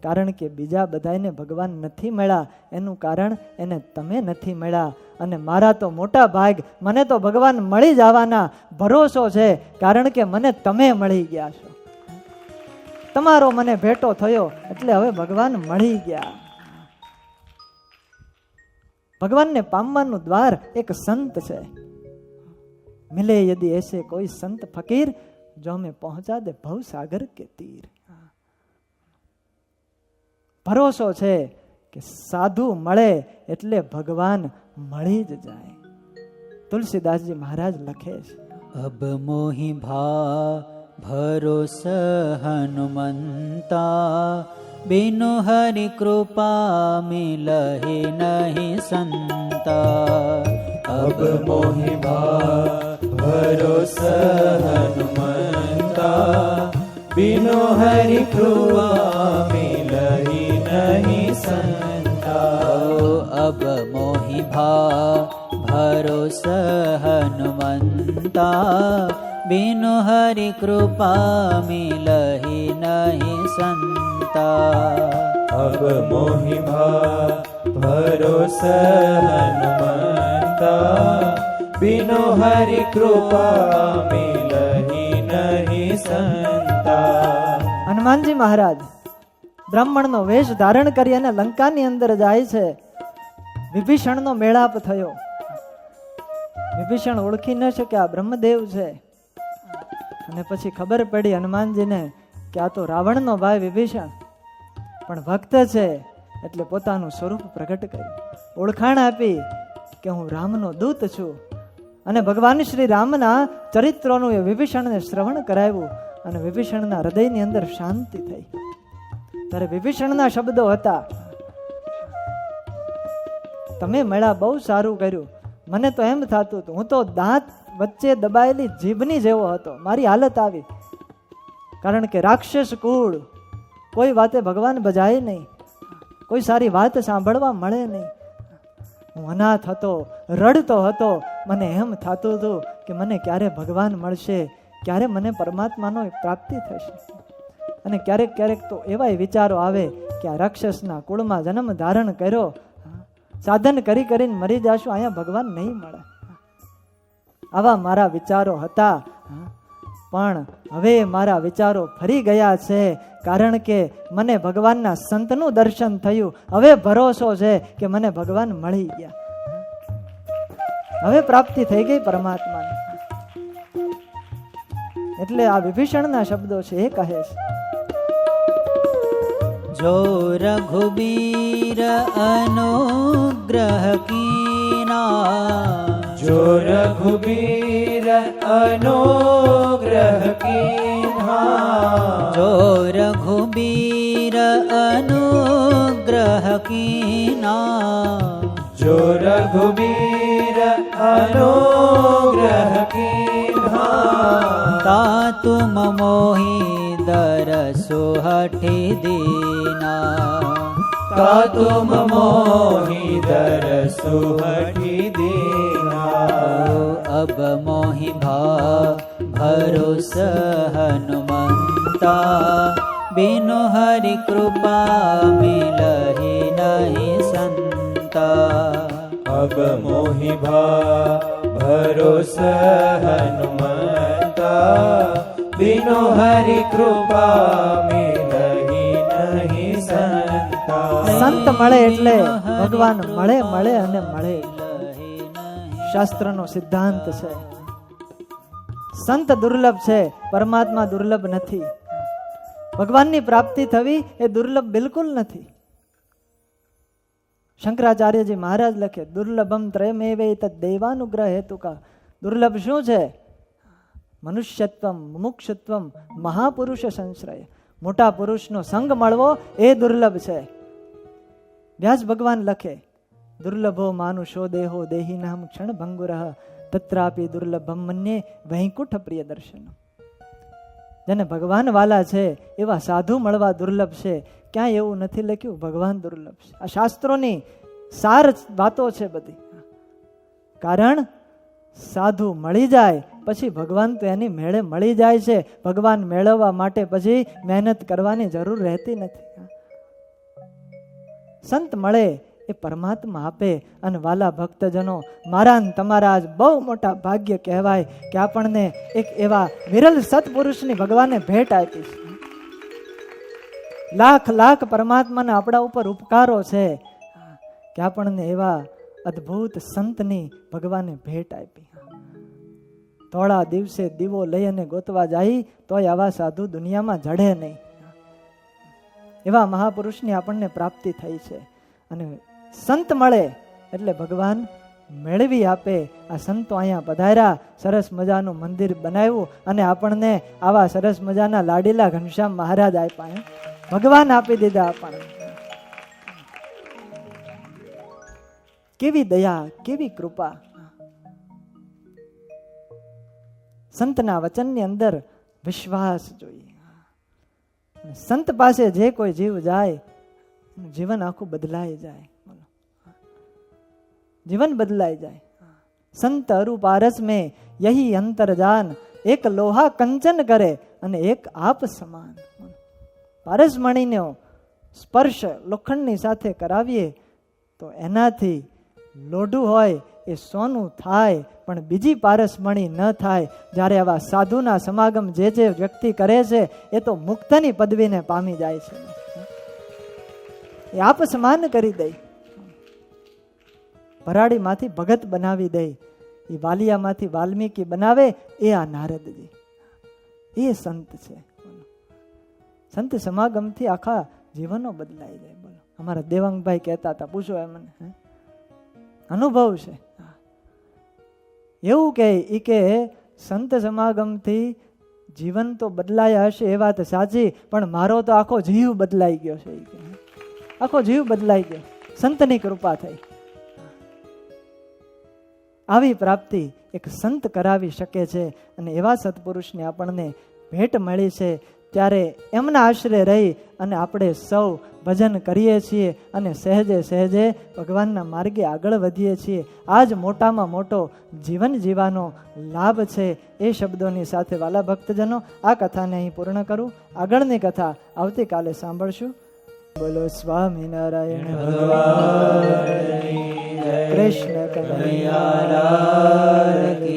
કારણ કે બીજા બધાને ભગવાન નથી મળ્યા. એનું કારણ એને તમે નથી મળ્યા. અને મારા તો મોટા ભાગ, મને તો ભગવાન મળી જવાના ભરોસો છે. કારણ કે મને તમે મળી ગયા છો. તમારો મને ભેટો થયો એટલે હવે ભગવાન મળી ગયા. ભગવાનને પામવાનું દ્વાર એક સંત છે. મિલે યદિ એસે કોઈ સંત ફકીર, જો હમેं પહોંચા દે ભવ સાગર કે તીર. ભરોસો છે કે સાધુ મળે એટલે ભગવાન મળી જ જાય. તુલસીદાસજી મહારાજ લખે છે, અબ મોહી ભા ભરોસ હનુમંતા, बिनु हरि कृपा मिलहि नहीं संता. अब मोहि भरोस हनुमंता, बिनु हरि कृपा मिलहि नहीं संता. अब मोहि भरोस हनुमंता, बिनु हरि कृपा मिलहि नहीं संता. अब मोहि भरोस हनुमंता, बिनु हरि कृपा मिलहि नहीं संता. હનુમાનજી મહારાજ બ્રાહ્મણનો વેશ ધારણ કરી અને લંકાની અંદર જાય છે. વિભીષણનો મેળાપ થયો. વિભીષણ ઓળખી ન શક્યા બ્રહ્મદેવ છે. અને પછી ખબર પડી હનુમાનજીને કે આ તો રાવણનો ભાઈ વિભીષણ, પણ ભક્ત છે એટલે પોતાનું સ્વરૂપ પ્રગટ કર્યું, ઓળખાણ આપી કે હું રામનો દૂત છું. અને ભગવાન શ્રી રામના ચરિત્રોનું એ વિભીષણને શ્રવણ કરાવ્યું અને વિભીષણના હૃદયની અંદર શાંતિ થઈ. ત્યારે વિભીષણના શબ્દો હતા, તમે મળ્યા બહુ સારું કર્યું. મને તો એમ થતું હતું, હું તો દાંત વચ્ચે દબાયેલી જીભની જેવો હતો. મારી હાલત આવી, કારણ કે રાક્ષસ કુળ, કોઈ વાતે ભગવાન બજાય નહીં, કોઈ સારી વાત સાંભળવા મળે નહીં. હું અનાથ હતો, રડતો હતો. મને એમ થતું હતું કે મને ક્યારે ભગવાન મળશે, ક્યારે મને પરમાત્માનો પ્રાપ્તિ થશે. અને ક્યારેક ક્યારેક તો એવા વિચારો આવે કે આ રાક્ષસના કુળમાં જન્મ ધારણ કર્યો, સાધન કરી કરીને મરી જાશું, અહીંયા ભગવાન નહીં મળે. આવા મારા વિચારો હતા. પણ હવે મારા વિચારો ફરી ગયા છે, કારણ કે મને ભગવાનના સંતનું દર્શન થયું. હવે ભરોસો છે કે મને ભગવાન મળી ગયા, હવે પ્રાપ્તિ થઈ ગઈ પરમાત્માની. એટલે આ વિભીષણના શબ્દો છે એ કહે છે, जो रघुबीर अनुग्रह कीना, जो रघुबीर अनुग्रह कीन्हा, जो रघुबीर अनुग्रह कीना, जो रघुबीर अनुग्रह कीन्हा, ता तुम मोहि दरसु हठि दीना, ता तुम मोहि दरसु हठि दीना. अब मोहि भरोस हनुमंता बिनु हरि कृपा मिलहि नहीं संता अब मोहि भरोस हनुमंता बिनु हरि कृपा मिलहि नहीं संता। સંત મળે એટલે ભગવાન મળે મળે અને મળે. શાસ્ત્રનો સિદ્ધાંત છે. સંત દુર્લભ છે, પરમાત્મા દુર્લભ નથી. ભગવાનની પ્રાપ્તિ થવી એ દુર્લભ બિલકુલ નથી. શંકરાચાર્યજી મહારાજ લખે દુર્લભમ ત્રયમેવે તદ દૈવાનુગ્રહ હેતુકા. દુર્લભ શું છે? મનુષ્યત્વમ, મુમુક્ષત્વમ, મહાપુરુષ સંશ્રય. મોટા પુરુષનો સંગ મળવો એ દુર્લભ છે. વ્યાસ ભગવાન લખે દુર્લભો માનુષો દેહો દેહિનામ ક્ષણ ભંગુરઃ તત્રાપી દુર્લભમ મન્યે વૈકુંઠ પ્રિય દર્શન. જેને ભગવાન વાલા છે એવા સાધુ મળવા દુર્લભ છે. ક્યાંય એવું નથી લખ્યું ભગવાન દુર્લભ છે. આ શાસ્ત્રોની સાર વાતો છે બધી. કારણ સાધુ મળી જાય પછી ભગવાન તો એની મેળે મળી જાય છે. ભગવાન મેળવવા માટે પછી મહેનત કરવાની જરૂર રહેતી નથી. સંત મળે એ પરમાત્મા આપે. અને વાલા ભક્તજનો, મારા ને તમારા આજ બહુ મોટા ભાગ્ય કહેવાય કે આપણને એક એવા વિરલ સત્પુરુષની ભગવાને ભેટ આપી છે. લાખ લાખ પરમાત્માના આપણા ઉપર ઉપકારો છે કે આપણને એવા અદ્ભુત સંતની ભગવાને ભેટ આપી. થોડા દિવસે દીવો લઈ અને ગોતવા જાય તોય આવા સાધુ દુનિયામાં જડે નહીં. એવા મહાપુરુષની આપણને પ્રાપ્તિ થઈ છે. અને સંત મળે એટલે ભગવાન મેળવી આપે. આ સંતો અહીંયા પધાર્યા, સરસ મજાનું મંદિર બનાવ્યું અને આપણને આવા સરસ મજાના લાડીલા ઘનશ્યામ મહારાજ આપ્યા. ભગવાન આપી દીધા આપણને. કેવી દયા, કેવી કૃપા. સંતના વચનની અંદર વિશ્વાસ જોઈએ. સંત પાસે જે કોઈ જીવ જાય જીવન આખું બદલાઈ જાય. જીવન બદલાઈ જાય. સંત અરુ પારસ में यही अंतर जान एक लोहा कंचन करे અને એક આપ સમાન. પારસમણીનો સ્પર્શ લોખંડની સાથે કરાવીએ તો એનાથી લોઢું હોય એ સોનું થાય, પણ બીજી પારસમણી ન થાય. જ્યારે આવા સાધુના સમાગમ જે વ્યક્તિ કરે છે એ તો મુક્તની પદવીને પામી જાય છે. એ આપ સમાન કરી દે. ભરાડીમાંથી ભગત બનાવી દે. એ વાલિયામાંથી વાલ્મીકી બનાવે એ આ નારદજી. એ સંત છે. સંત સમાગમથી આખા જીવનો બદલાઈ જાય. બોલો, અમારા દેવાંગભાઈ કહેતા હતા, પૂછો એ મને, અનુભવ છે એવું કે સંત સમાગમથી જીવન તો બદલાયા હશે એ વાત સાચી, પણ મારો તો આખો જીવ બદલાઈ ગયો છે. આખો જીવ બદલાઈ ગયો, સંતની કૃપા થઈ. આવી પ્રાપ્તિ એક સંત કરાવી શકે છે. અને એવા સત્પુરુષને આપણને ભેટ મળી છે. ત્યારે એમના આશરે રહી અને આપણે સૌ ભજન કરીએ છીએ અને સહેજે સહેજે ભગવાનના માર્ગે આગળ વધીએ છીએ. આ જ મોટામાં મોટો જીવન જીવવાનો લાભ છે. એ શબ્દોની સાથે વાલા ભક્તજનો આ કથાને અહીં પૂર્ણ કરું. આગળની કથા આવતીકાલે સાંભળશું. બોલો સ્વામિનારાયણ ભગવાન કૃષ્ણ કનૈયા લાલ કી